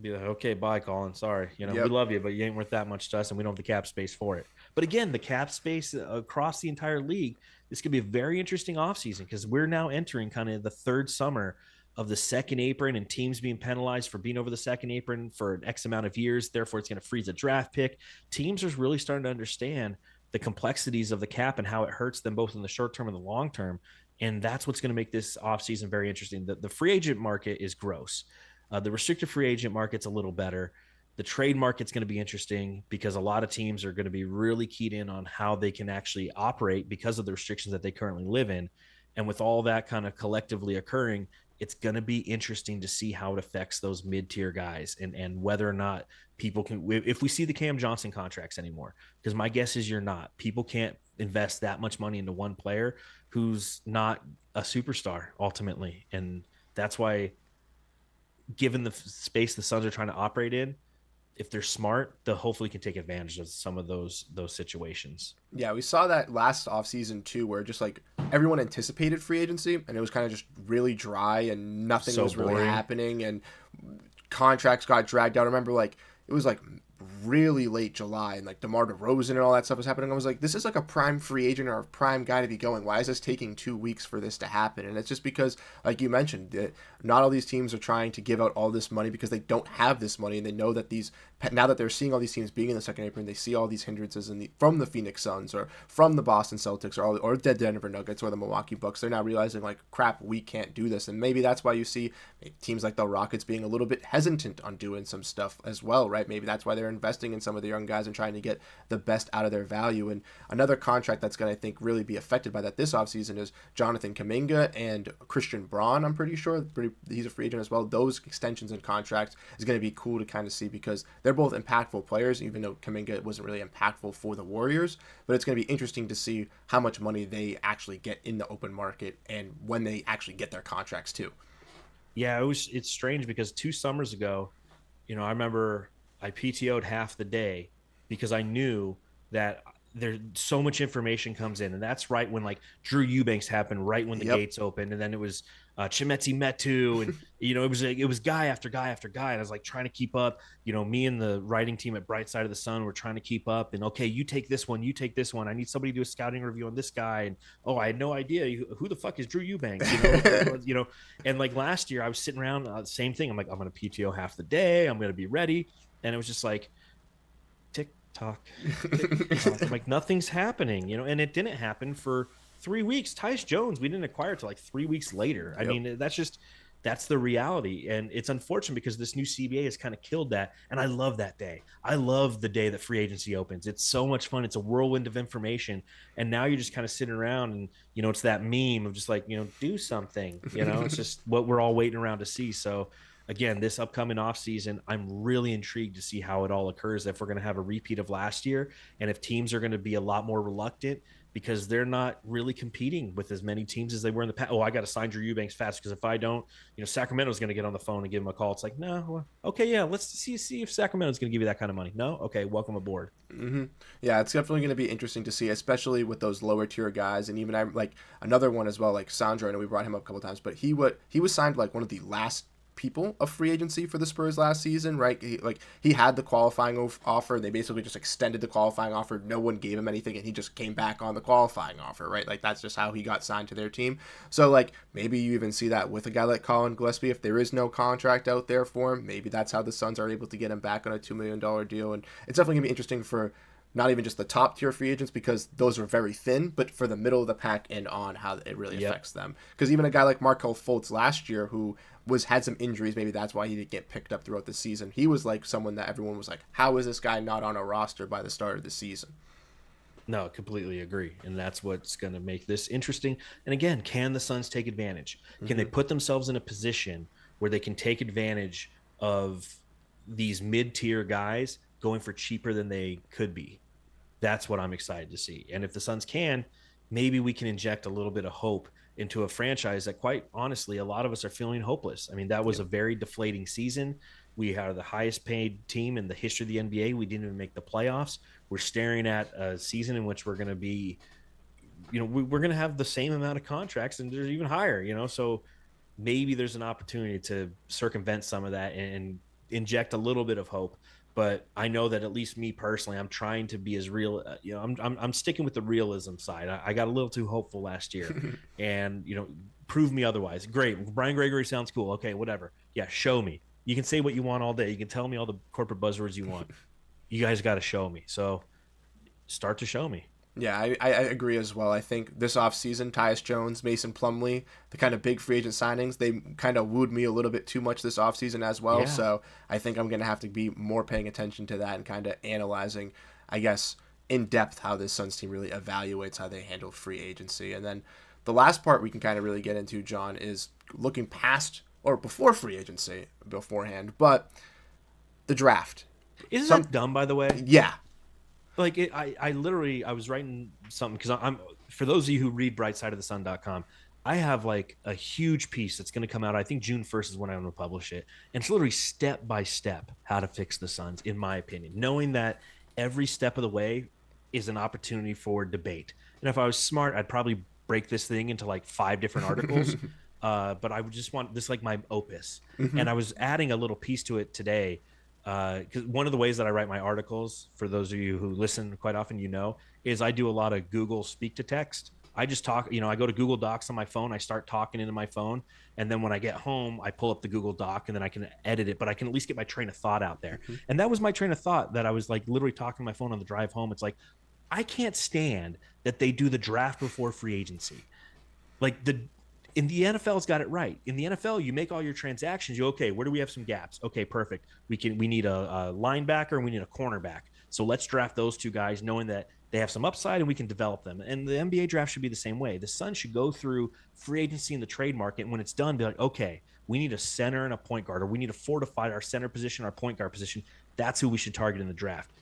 Be like, okay, bye, Colin. Sorry. We love you, but you ain't worth that much to us and we don't have the cap space for it. But again, the cap space across the entire league, this could be a very interesting offseason because we're now entering kind of the third summer of the second apron and teams being penalized for being over the second apron for an X amount of years. Therefore, it's going to freeze a draft pick. Teams are really starting to understand the complexities of the cap and how it hurts them both in the short term and the long term. And that's what's going to make this offseason very interesting. The free agent market is gross. The restricted free agent market's a little better. The trade market's going to be interesting because a lot of teams are going to be really keyed in on how they can actually operate because of the restrictions that they currently live in. And with all that kind of collectively occurring, it's going to be interesting to see how it affects those mid-tier guys and whether or not people can, if we see the Cam Johnson contracts anymore, because my guess is you're not. People can't invest that much money into one player who's not a superstar ultimately. And that's why, given the space the Suns are trying to operate in, if they're smart, they'll hopefully can take advantage of some of those situations. Yeah, we saw that last offseason too, where just like everyone anticipated free agency and it was kind of just really dry and nothing So was really boring. happening and contracts got dragged out. I remember like it was like really late July and like DeMar DeRozan and all that stuff was happening. I was like, this is like a prime free agent or a prime guy to be going. Why is this taking 2 weeks for this to happen? And it's just because, like you mentioned, that not all these teams are trying to give out all this money because they don't have this money and they know that these now that they're seeing all these teams being in the second apron, they see all these hindrances from the Phoenix Suns or from the Boston Celtics or the Denver Nuggets or the Milwaukee Bucks. They're now realizing like, crap, we can't do this, and maybe that's why you see teams like the Rockets being a little bit hesitant on doing some stuff as well, right? Maybe that's why they're investing in some of the young guys and trying to get the best out of their value. And another contract that's going to, I think, really be affected by that this offseason is Jonathan Kuminga and Christian Braun. I'm pretty sure he's a free agent as well. Those extensions and contracts is going to be cool to kind of see because they're both impactful players, even though Kuminga wasn't really impactful for the Warriors. But it's going to be interesting to see how much money they actually get in the open market and when they actually get their contracts too. Yeah, it's strange because 2 summers ago, I remember I PTO'd half the day because I knew that there's so much information comes in, and that's right when like Drew Eubanks happened, right when the gates opened, and then it was Chimezie Metu, and it was guy after guy after guy, and I was like trying to keep up. Me and the writing team at Bright Side of the Sun were trying to keep up, and okay, you take this one, you take this one. I need somebody to do a scouting review on this guy, and I had no idea who the fuck is Drew Eubanks, and like last year I was sitting around, same thing. I'm like, I'm gonna PTO half the day, I'm gonna be ready, and it was just like talk. Like nothing's happening, and it didn't happen for 3 weeks. Tyus Jones, we didn't acquire till like 3 weeks later. I mean, that's the reality. And it's unfortunate because this new CBA has kind of killed that. And I love that day. I love the day that free agency opens. It's so much fun. It's a whirlwind of information. And now you're just kind of sitting around and, it's that meme of just like, do something, it's just what we're all waiting around to see. So again, this upcoming offseason, I'm really intrigued to see how it all occurs, if we're going to have a repeat of last year and if teams are going to be a lot more reluctant because they're not really competing with as many teams as they were in the past. I got to sign Drew Eubanks fast because if I don't, Sacramento's going to get on the phone and give him a call. It's like, no, well, okay, yeah, let's see if Sacramento's going to give you that kind of money. No? Okay, welcome aboard. Mm-hmm. Yeah, it's definitely going to be interesting to see, especially with those lower tier guys. And even like another one as well, like Sandro, I know we brought him up a couple times, but he was signed like one of the last people of free agency for the Spurs last season, right? He had the qualifying offer. They basically just extended the qualifying offer. No one gave him anything, and he just came back on the qualifying offer, right? Like that's just how he got signed to their team. So like maybe you even see that with a guy like Colin Gillespie, if there is no contract out there for him, maybe that's how the Suns are able to get him back on a $2 million deal. And it's definitely gonna be interesting for not even just the top tier free agents because those are very thin, but for the middle of the pack and on, how it really affects them. Because even a guy like Markelle Fultz last year, who had some injuries, maybe that's why he didn't get picked up throughout the season. He was like someone that everyone was like, how is this guy not on a roster by the start of the season? No, completely agree. And that's what's going to make this interesting. And again, can the Suns take advantage? Can they put themselves in a position where they can take advantage of these mid-tier guys going for cheaper than they could be? That's what I'm excited to see. And if the Suns can, maybe we can inject a little bit of hope into a franchise that, quite honestly, a lot of us are feeling hopeless. I mean, that was a very deflating season. We are the highest paid team in the history of the NBA. We didn't even make the playoffs. We're staring at a season in which we're going to be, we're going to have the same amount of contracts and they're even higher, so maybe there's an opportunity to circumvent some of that and inject a little bit of hope. But I know that at least me personally, I'm trying to be as real. I'm sticking with the realism side. I got a little too hopeful last year, and prove me otherwise. Great, Brian Gregory sounds cool. Okay, whatever. Yeah, show me. You can say what you want all day. You can tell me all the corporate buzzwords you want. You guys got to show me. So start to show me. Yeah, I agree as well. I think this offseason, Tyus Jones, Mason Plumlee, the kind of big free agent signings, they kind of wooed me a little bit too much this offseason as well. Yeah. So I think I'm going to have to be more paying attention to that and kind of analyzing, I guess, in depth how this Suns team really evaluates how they handle free agency. And then the last part we can kind of really get into, John, is looking past or before free agency beforehand, but the draft. Isn't that dumb, by the way? Yeah. Like I literally, I was writing something because I'm for those of you who read brightsideofthesun.com, I have like a huge piece that's going to come out. I think June 1st is when I'm going to publish it. And it's literally step by step how to fix the Suns, in my opinion, knowing that every step of the way is an opportunity for debate. And if I was smart, I'd probably break this thing into like 5 different articles. But I would just want this like my opus. Mm-hmm. And I was adding a little piece to it today. Because one of the ways that I write my articles, for those of you who listen quite often, is I do a lot of Google speak to text. I just talk, I go to Google Docs on my phone. I start talking into my phone. And then when I get home, I pull up the Google Doc and then I can edit it, but I can at least get my train of thought out there. Mm-hmm. And that was my train of thought that I was like literally talking to my phone on the drive home. It's like, I can't stand that they do the draft before free agency. Like in the NFL's got it right. In the NFL, you make all your transactions. Okay, where do we have some gaps? Okay, perfect. We need a linebacker and we need a cornerback. So let's draft those two guys, knowing that they have some upside and we can develop them. And the NBA draft should be the same way. The Suns should go through free agency in the trade market. And when it's done, be like, okay, we need a center and a point guard, or we need to fortify our center position, our point guard position. That's who we should target in the draft.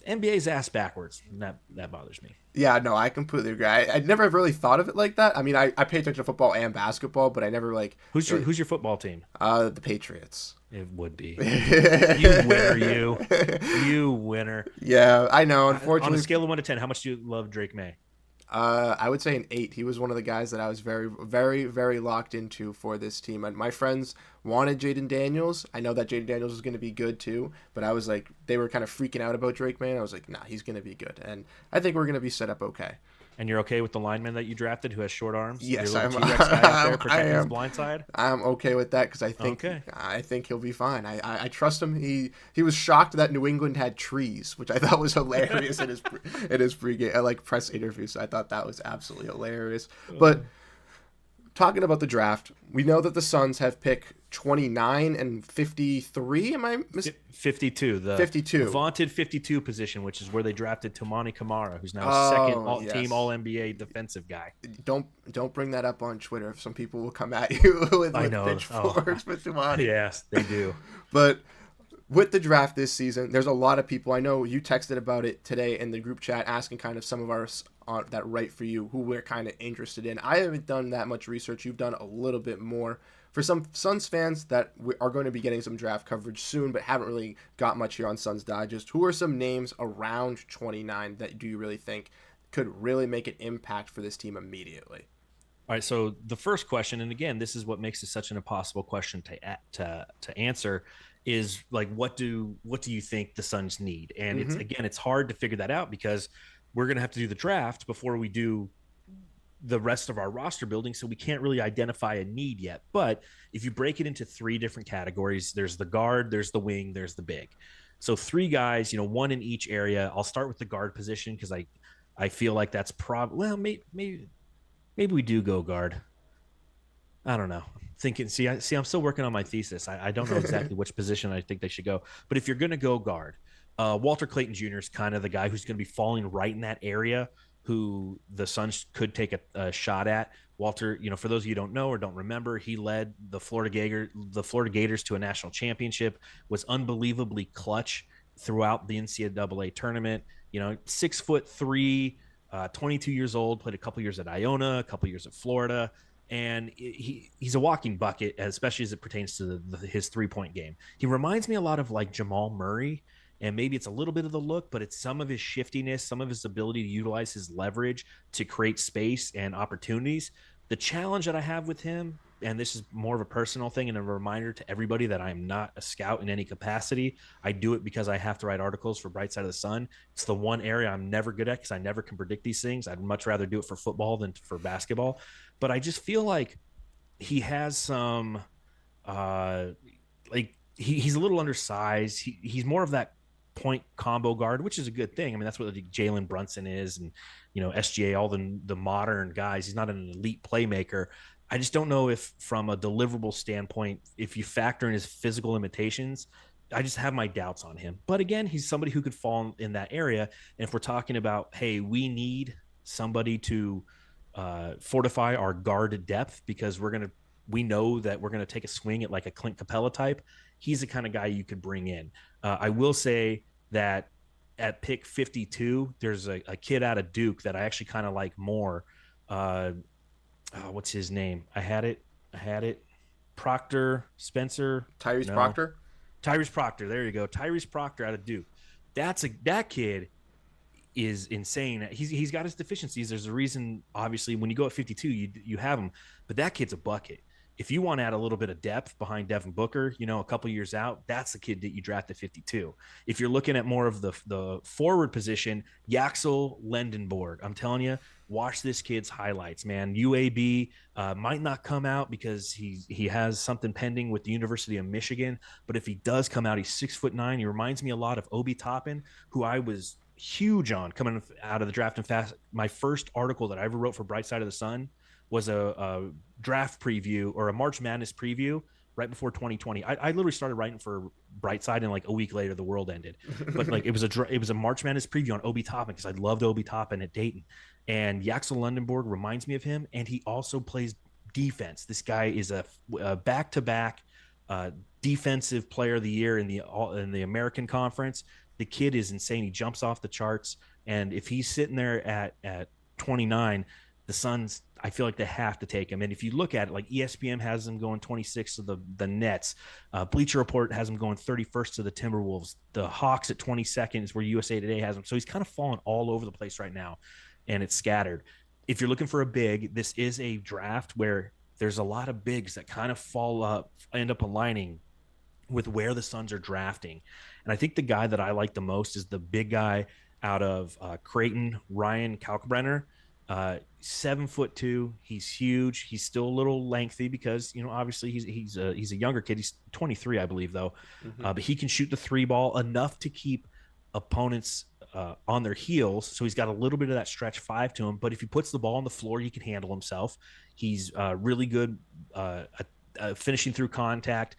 NBA's ass backwards. And that bothers me. Yeah, no, I completely agree. I never really thought of it like that. I mean, I pay attention to football and basketball, but I never like. Who's your football team? The Patriots. It would be. You winner, you winner. Yeah, I know. Unfortunately, on a scale of 1 to 10, how much do you love Drake May? I would say an 8. He was one of the guys that I was very, very, very locked into for this team. And my friends wanted Jaden Daniels. I know that Jaden Daniels was going to be good too, but I was like, they were kind of freaking out about Drake May. And I was like, nah, he's going to be good. And I think we're going to be set up okay. And you're okay with the lineman that you drafted who has short arms? Yes, I am. His blind side? I'm okay with that because I think he'll be fine. I trust him. He was shocked that New England had trees, which I thought was hilarious in his pregame press interview. So I thought that was absolutely hilarious. But talking about the draft, we know that the Suns have picked 29 and 53. Am I 52? The 52 vaunted 52 position, which is where they drafted Tomani Kamara, who's now second team All NBA defensive guy. Don't bring that up on Twitter. Some people will come at you with pitchforks with Tomani. Yes, they do. But with the draft this season, there's a lot of people. I know you texted about it today in the group chat, asking kind of some of our that write for you who we're kind of interested in. I haven't done that much research. You've done a little bit more. For some Suns fans that are going to be getting some draft coverage soon, but haven't really got much here on Suns Digest, who are some names around 29 that do you really think could really make an impact for this team immediately? All right, so the first question, and again, this is what makes it such an impossible question to answer, is like, what do you think the Suns need? And it's hard to figure that out because we're going to have to do the draft before we do the rest of our roster building, so we can't really identify a need yet. But if you break it into 3 different categories, there's the guard, there's the wing, there's the big. So 3 guys, one in each area. I'll start with the guard position because I feel like that's maybe we do go guard. I don't know. I'm still working on my thesis. I don't know exactly which position I think they should go. But if you're going to go guard, Walter Clayton Jr. is kind of the guy who's going to be falling right in that area, who the Suns could take a shot at. Walter, for those of you who don't know or don't remember, he led the Florida Gators to a national championship, was unbelievably clutch throughout the NCAA tournament. 6'3", 22 years old, played a couple years at Iona, a couple years at Florida. And he's a walking bucket, especially as it pertains to his 3-point game. He reminds me a lot of like Jamal Murray, and maybe it's a little bit of the look, but it's some of his shiftiness, some of his ability to utilize his leverage to create space and opportunities. The challenge that I have with him, and this is more of a personal thing and a reminder to everybody that I'm not a scout in any capacity. I do it because I have to write articles for Bright Side of the Sun. It's the one area I'm never good at because I never can predict these things. I'd much rather do it for football than for basketball. But I just feel like he has some he's a little undersized. He's more of that point combo guard, which is a good thing. I mean, that's what Jalen Brunson is, and SGA, all the modern guys. He's not an elite playmaker. I just don't know if, from a deliverable standpoint, if you factor in his physical limitations, I just have my doubts on him. But again, he's somebody who could fall in that area. And if we're talking about, hey, we need somebody to fortify our guard depth because we know that we're gonna take a swing at like a Clint Capella type, he's the kind of guy you could bring in. I will say that at pick 52, there's a kid out of Duke that I actually kind of like more. what's his name? I had it. Proctor, Spencer. Tyrese No. Proctor. Tyrese Proctor. There you go. Tyrese Proctor out of Duke. That kid is insane. He's got his deficiencies. There's a reason, obviously, when you go at 52, you have him, but that kid's a bucket. If you want to add a little bit of depth behind Devin Booker, a couple years out, that's the kid that you draft at 52. If you're looking at more of the forward position, Yaxel Lendenborg, I'm telling you, watch this kid's highlights, man. UAB might not come out because he has something pending with the University of Michigan, but if he does come out, he's 6'9". He reminds me a lot of Obi Toppin, who I was huge on coming out of the draft. In fact, my first article that I ever wrote for Bright Side of the Sun was a draft preview or a March Madness preview right before 2020. I literally started writing for Brightside, and like a week later the world ended. But like it was a March Madness preview on Obi Toppin because I loved Obi Toppin at Dayton. And Yaxel Lundenborg reminds me of him, and he also plays defense. This guy is a back-to-back defensive player of the year in the American Conference. The kid is insane. He jumps off the charts, and if he's sitting there at 29, the Suns, I feel like they have to take him. And if you look at it, like ESPN has him going 26 to the Nets. Bleacher Report has him going 31st to the Timberwolves. The Hawks at 22nd is where USA Today has him. So he's kind of fallen all over the place right now, and it's scattered. If you're looking for a big, this is a draft where there's a lot of bigs that kind of end up aligning with where the Suns are drafting. And I think the guy that I like the most is the big guy out of Creighton, Ryan Kalkbrenner. 7'2". He's huge. He's still a little lengthy because obviously he's a younger kid. He's 23, I believe, though. But he can shoot the three ball enough to keep opponents on their heels. So he's got a little bit of that stretch five to him. But if he puts the ball on the floor, he can handle himself. He's really good finishing through contact,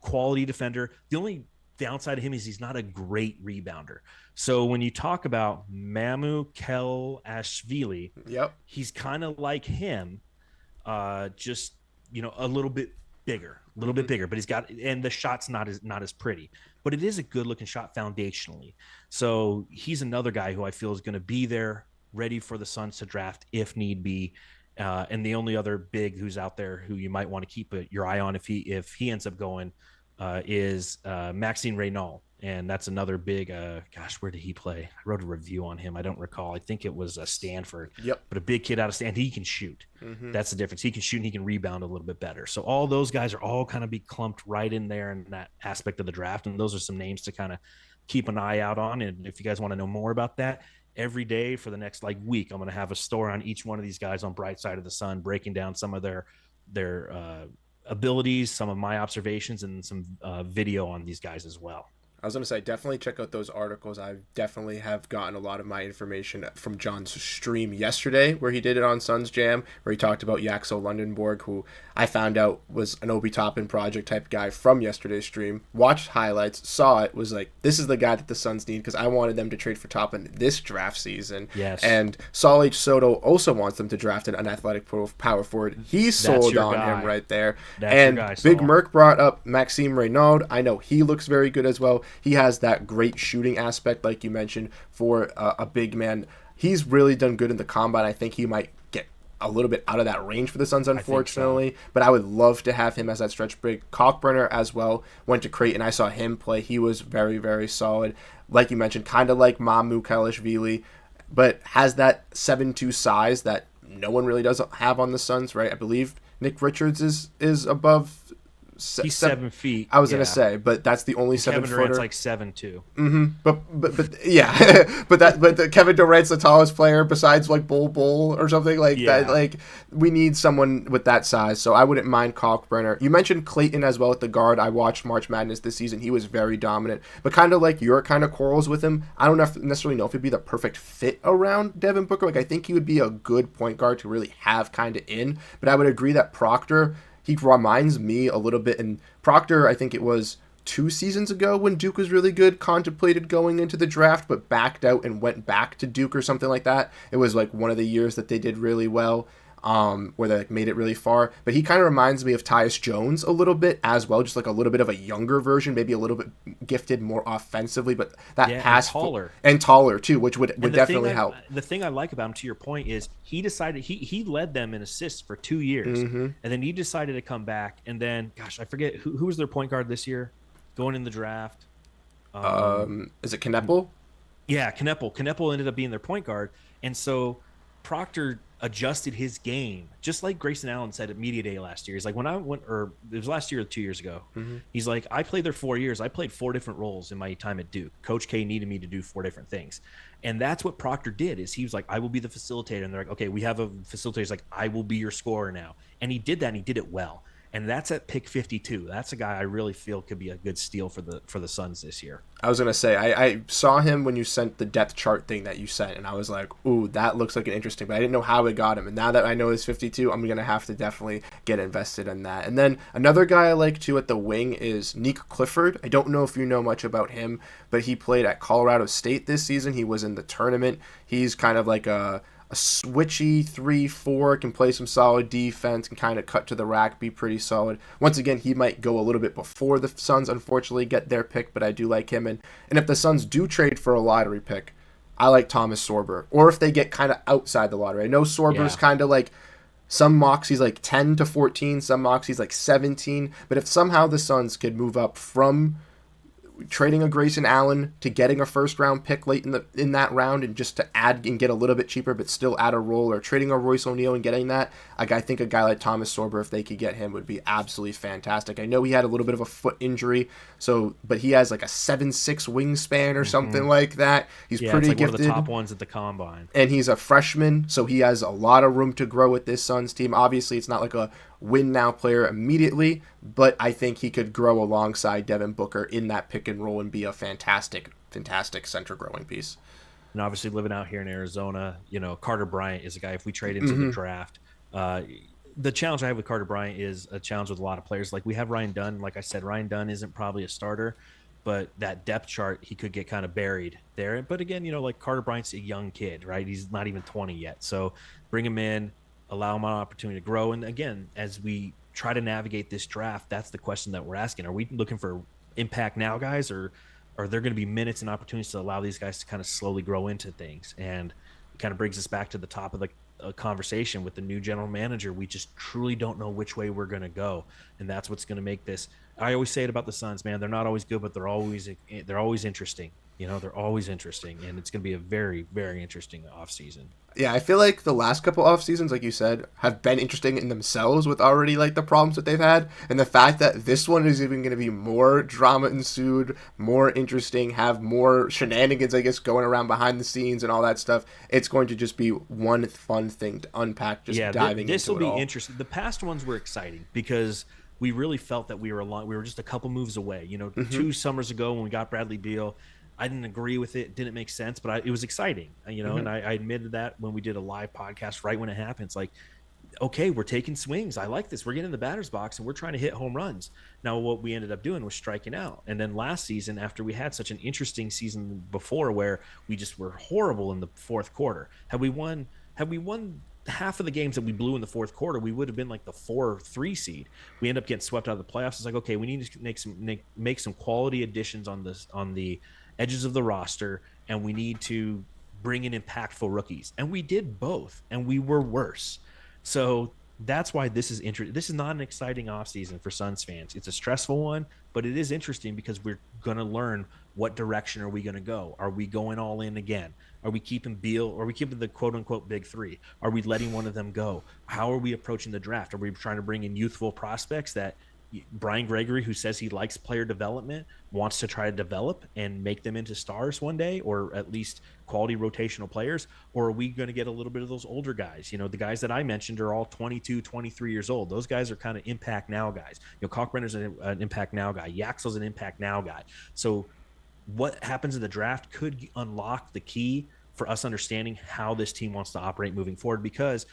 quality defender. The only downside of him is he's not a great rebounder. So when you talk about Mamu Kelashvili, he's kind of like him, just a little bit bigger, but he's got, and the shot's not as pretty, but it is a good looking shot foundationally. So he's another guy who I feel is going to be there, ready for the Suns to draft if need be. And the only other big who's out there who you might want to keep your eye on if he ends up going is Maxime Renault. And that's another big, where did he play? I wrote a review on him. I don't recall. I think it was Stanford. Yep. But a big kid out of Stanford. He can shoot. That's the difference. He can shoot and he can rebound a little bit better. So all those guys are all kind of be clumped right in there in that aspect of the draft. And those are some names to kind of keep an eye out on. And if you guys want to know more about that, every day for the next week, I'm going to have a story on each one of these guys on Bright Side of the Sun, breaking down some of their abilities, some of my observations, and some video on these guys as well. I was going to say, definitely check out those articles. I definitely have gotten a lot of my information from John's stream yesterday, where he did it on Suns Jam, where he talked about Yaxel Lundenborg, who I found out was an Obi Toppin project type guy from yesterday's stream. Watched highlights, saw it, was like, this is the guy that the Suns need, because I wanted them to trade for Toppin this draft season. Yes. And Saul H. Soto also wants them to draft an athletic power forward. He's sold on him right there. That's and your guy, Big Saul. Merc brought up Maxime Renaud. I know he looks very good as well. He has that great shooting aspect, like you mentioned, for a big man. He's really done good in the combine. I think he might get a little bit out of that range for the Suns, unfortunately. But I would love to have him as that stretch big. Kalkbrenner as well went to Creighton. I saw him play. He was very, very solid. Like you mentioned, kind of like Mamu Kelashvili, but has that 7'2" size that no one really does have on the Suns, right? I believe Nick Richards is above. He's 7 feet. I was gonna say, but that's the only 7 footer. Kevin Durant's like 7'2". But yeah, but Kevin Durant's the tallest player besides like Bull or something like that. Like we need someone with that size. So I wouldn't mind Kalkbrenner. You mentioned Clayton as well at the guard. I watched March Madness this season. He was very dominant, but kind of like your kind of quarrels with him. I don't necessarily know if he'd be the perfect fit around Devin Booker. Like I think he would be a good point guard to really have kind of in. But I would agree that Proctor, he reminds me a little bit, and Proctor, I think it was 2 seasons ago when Duke was really good, contemplated going into the draft, but backed out and went back to Duke or something like that. It was like one of the years that they did really well. where they like, made it really far. But he kind of reminds me of Tyus Jones a little bit as well, just like a little bit of a younger version, maybe a little bit gifted more offensively, but that pass and taller too, which would definitely help. The thing I like about him, to your point, is he decided he led them in assists for 2 years, and then he decided to come back. And then, gosh, I forget who was their point guard this year, going in the draft. Is it Kneppel? Yeah, Kneppel. Kneppel ended up being their point guard, and so Proctor adjusted his game, just like Grayson Allen said at Media Day last year. He's like, when I went, or it was last year or 2 years ago, he's like, I played there 4 years. I played 4 different roles in my time at Duke. Coach K needed me to do 4 different things. And that's what Proctor did, is he was like, I will be the facilitator. And they're like, okay, we have a facilitator. He's like, I will be your scorer now. And he did that, and he did it well. And that's at pick 52. That's a guy I really feel could be a good steal for the Suns this year. I was going to say, I saw him when you sent the depth chart thing that you sent, and I was like, ooh, that looks like an interesting, but I didn't know how it got him. And now that I know it's 52, I'm going to have to definitely get invested in that. And then another guy I like, too, at the wing is Nick Clifford. I don't know if you know much about him, but he played at Colorado State this season. He was in the tournament. He's kind of like a switchy 3-4, can play some solid defense, can kind of cut to the rack, be pretty solid. Once again, he might go a little bit before the Suns unfortunately get their pick, but I do like him. And if the Suns do trade for a lottery pick, I like Thomas Sorber. Or if they get kind of outside the lottery. I know Sorber's kind of like, some mocks he's like 10 to 14, some mocks he's like 17, but if somehow the Suns could move up from trading a Grayson Allen to getting a first round pick late in that round, and just to add and get a little bit cheaper but still add a role, or trading a Royce O'Neal and getting that, I think a guy like Thomas Sorber, if they could get him, would be absolutely fantastic. I know he had a little bit of a foot injury, but he has like a 7'6" wingspan or something like that. He's pretty gifted. One of the top ones at the combine. And he's a freshman, so he has a lot of room to grow with this Suns team. Obviously, it's not like a win now player immediately, but I think he could grow alongside Devin Booker in that pick and roll and be a fantastic center growing piece. And obviously, living out here in Arizona, Carter Bryant is a guy, if we trade into the draft, the challenge I have with Carter Bryant is a challenge with a lot of players. Like, we have Ryan Dunn. Like I said, Ryan Dunn isn't probably a starter, but that depth chart, he could get kind of buried there. But again, like Carter Bryant's a young kid, right? He's not even 20 yet. So bring him in, allow him an opportunity to grow. And again, as we try to navigate this draft, that's the question that we're asking. Are we looking for impact now guys, or are there going to be minutes and opportunities to allow these guys to kind of slowly grow into things? And it kind of brings us back to the top of the conversation with the new general manager. We just truly don't know which way we're going to go. And that's what's going to make this. I always say it about the Suns, man. They're not always good, but they're always interesting. They're always interesting, and it's going to be a very, very interesting offseason. Yeah, I feel like the last couple off seasons, like you said, have been interesting in themselves with already like the problems that they've had, and the fact that this one is even going to be more drama ensued, more interesting, have more shenanigans, I guess, going around behind the scenes and all that stuff. It's going to just be one fun thing to unpack. Just diving into it. This will be interesting. The past ones were exciting because we really felt that we were just a couple moves away. 2 summers ago when we got Bradley Beal, I didn't agree with it. Didn't make sense, but it was exciting, and I admitted that when we did a live podcast right when it happened. It's like, okay, we're taking swings. I like this. We're getting in the batter's box, and we're trying to hit home runs. Now, what we ended up doing was striking out. And then last season, after we had such an interesting season before where we just were horrible in the fourth quarter, had we won half of the games that we blew in the fourth quarter, we would have been like the 4-3 seed. We end up getting swept out of the playoffs. It's like, okay, we need to make some quality additions on the edges of the roster, and we need to bring in impactful rookies. And we did both, and we were worse. So that's why this is interesting. This is not an exciting offseason for Suns fans. It's a stressful one, but it is interesting because we're going to learn what direction are we going to go. Are we going all in again? Are we keeping Beal? Are we keeping the quote-unquote big three? Are we letting one of them go? How are we approaching the draft? Are we trying to bring in youthful prospects that Brian Gregory, who says he likes player development, wants to try to develop and make them into stars one day, or at least quality rotational players? Or are we going to get a little bit of those older guys? The guys that I mentioned are all 22, 23 years old. Those guys are kind of impact now guys. Kalkbrenner's an impact now guy. Yaxel's an impact now guy. So what happens in the draft could unlock the key for us understanding how this team wants to operate moving forward, because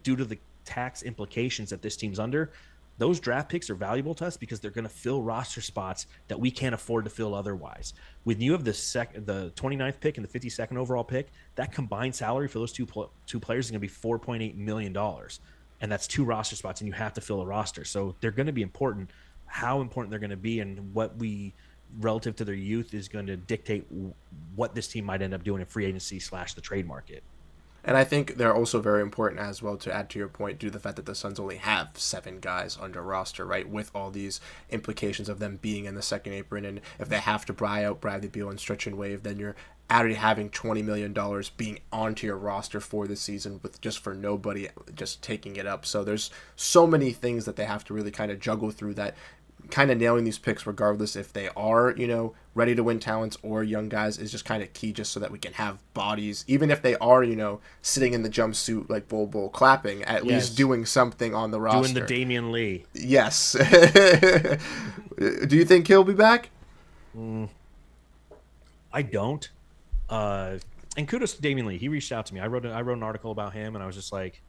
due to the tax implications that this team's under, those draft picks are valuable to us because they're going to fill roster spots that we can't afford to fill otherwise. When you have the 29th pick and the 52nd overall pick, that combined salary for those two players is going to be $4.8 million. And that's 2 roster spots, and you have to fill a roster. So they're going to be important. How important they're going to be and what we relative to their youth is going to dictate what this team might end up doing in free agency / the trade market. And I think they're also very important as well, to add to your point, due to the fact that the Suns only have 7 guys under roster, right? With all these implications of them being in the second apron, and if they have to buy out Bradley Beal and Stretch and Wave, then you're already having $20 million being onto your roster for the season with just for nobody just taking it up. So there's so many things that they have to really kind of juggle through, that kind of nailing these picks, regardless if they are, ready to win talents or young guys, is just kind of key, just so that we can have bodies, even if they are, sitting in the jumpsuit like Bull clapping, at least doing something on the roster. Doing the Damian Lee. Yes. Do you think he'll be back? I don't. And kudos to Damian Lee. He reached out to me. I wrote an article about him, and I was just like,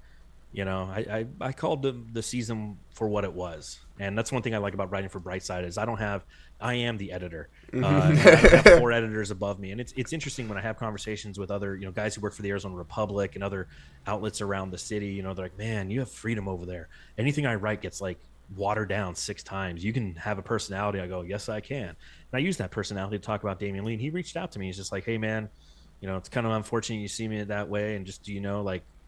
I called the season for what it was. And that's one thing I like about writing for Brightside is I am the editor. And I have 4 editors above me. And it's interesting when I have conversations with other, guys who work for the Arizona Republic and other outlets around the city, they're like, man, you have freedom over there. Anything I write gets like watered down 6 times. You can have a personality. I go, yes, I can. And I use that personality to talk about Damian Lee. And he reached out to me. He's just like, hey, man, it's kind of unfortunate you see me that way. And just,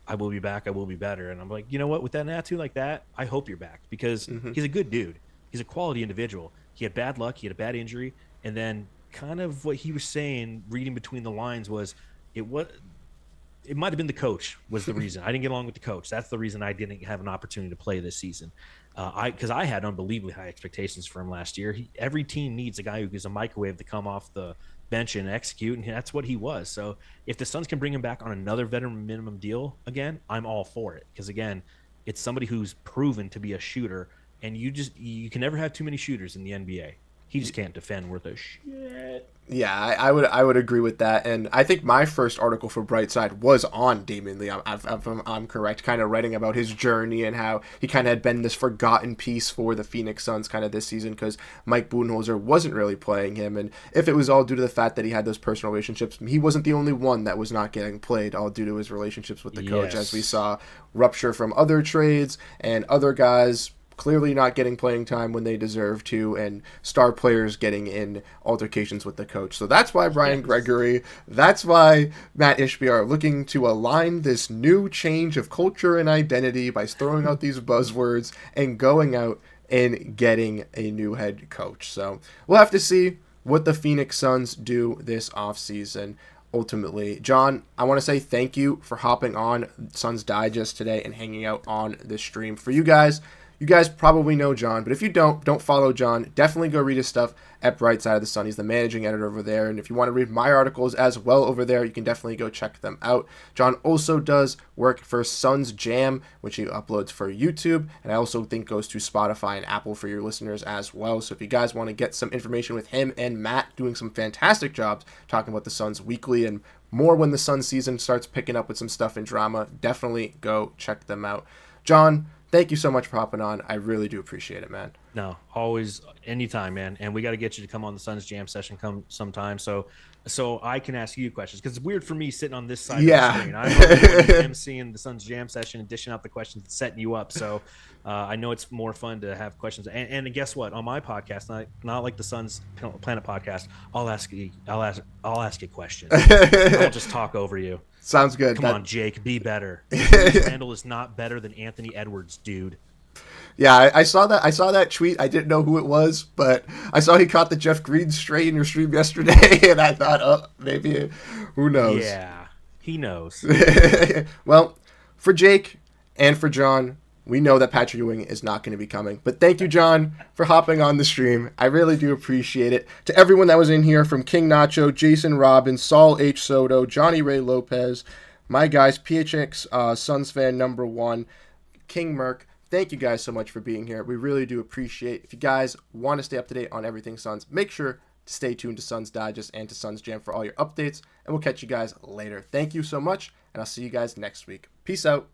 I will be back. I will be better. And I'm like, you know what? With that attitude like that, I hope you're back, because he's a good dude. He's a quality individual. He had bad luck. He had a bad injury. And then kind of what he was saying, reading between the lines, was it might have been the coach was the reason. I didn't get along with the coach. That's the reason I didn't have an opportunity to play this season. Because I had unbelievably high expectations for him last year. Every team needs a guy who gives a microwave to come off the bench and execute, and that's what he was. So if the Suns can bring him back on another veteran minimum deal again, I'm all for it, because again, it's somebody who's proven to be a shooter, and you can never have too many shooters in the NBA. He just can't defend worth a shit. Yeah, I would agree with that, and I think my first article for Brightside was on Damian Lee. I'm correct, kind of writing about his journey and how he kind of had been this forgotten piece for the Phoenix Suns kind of this season, because Mike Budenholzer wasn't really playing him, and if it was all due to the fact that he had those personal relationships, he wasn't the only one that was not getting played, all due to his relationships with the coach, as we saw rupture from other trades and other guys clearly not getting playing time when they deserve to, and star players getting in altercations with the coach. So that's why Brian Gregory, that's why Matt Ishbia are looking to align this new change of culture and identity by throwing out these buzzwords and going out and getting a new head coach. So we'll have to see what the Phoenix Suns do this offseason. Ultimately, John, I want to say thank you for hopping on Suns Digest today and hanging out on the stream. For you guys probably know John, but if you don't follow John, definitely go read his stuff at Brightside of the Sun. He's the managing editor over there, and if you want to read my articles as well over there, you can definitely go check them out. John also does work for Suns Jam, which he uploads for YouTube, and I also think goes to Spotify and Apple for your listeners as well. So if you guys want to get some information with him and Matt doing some fantastic jobs talking about the Suns weekly and more when the Suns season starts picking up with some stuff and drama, definitely go check them out. John, thank you so much for hopping on. I really do appreciate it, man. No, always, anytime, man. And we got to get you to come on the Suns Jam session sometime so I can ask you questions, because it's weird for me sitting on this side of the screen. I'm seeing the Suns Jam session and dishing out the questions and setting you up. So I know it's more fun to have questions. And guess what? On my podcast, not like the Suns Planet podcast, I'll ask you questions. I'll just talk over you. Sounds good. Come on, Jake, be better. Randall is not better than Anthony Edwards, dude. Yeah, I saw that tweet. I didn't know who it was, but I saw he caught the Jeff Green stray in your stream yesterday, and I thought, oh, maybe, who knows? Yeah, he knows. Well, for Jake and for John, we know that Patrick Ewing is not going to be coming. But thank you, John, for hopping on the stream. I really do appreciate it. To everyone that was in here, from King Nacho, Jason Robbins, Saul H. Soto, Johnny Ray Lopez, my guys, PHX Suns fan number 1, King Merck, thank you guys so much for being here. We really do appreciate it. If you guys want to stay up to date on everything Suns, make sure to stay tuned to Suns Digest and to Suns Jam for all your updates. And we'll catch you guys later. Thank you so much, and I'll see you guys next week. Peace out.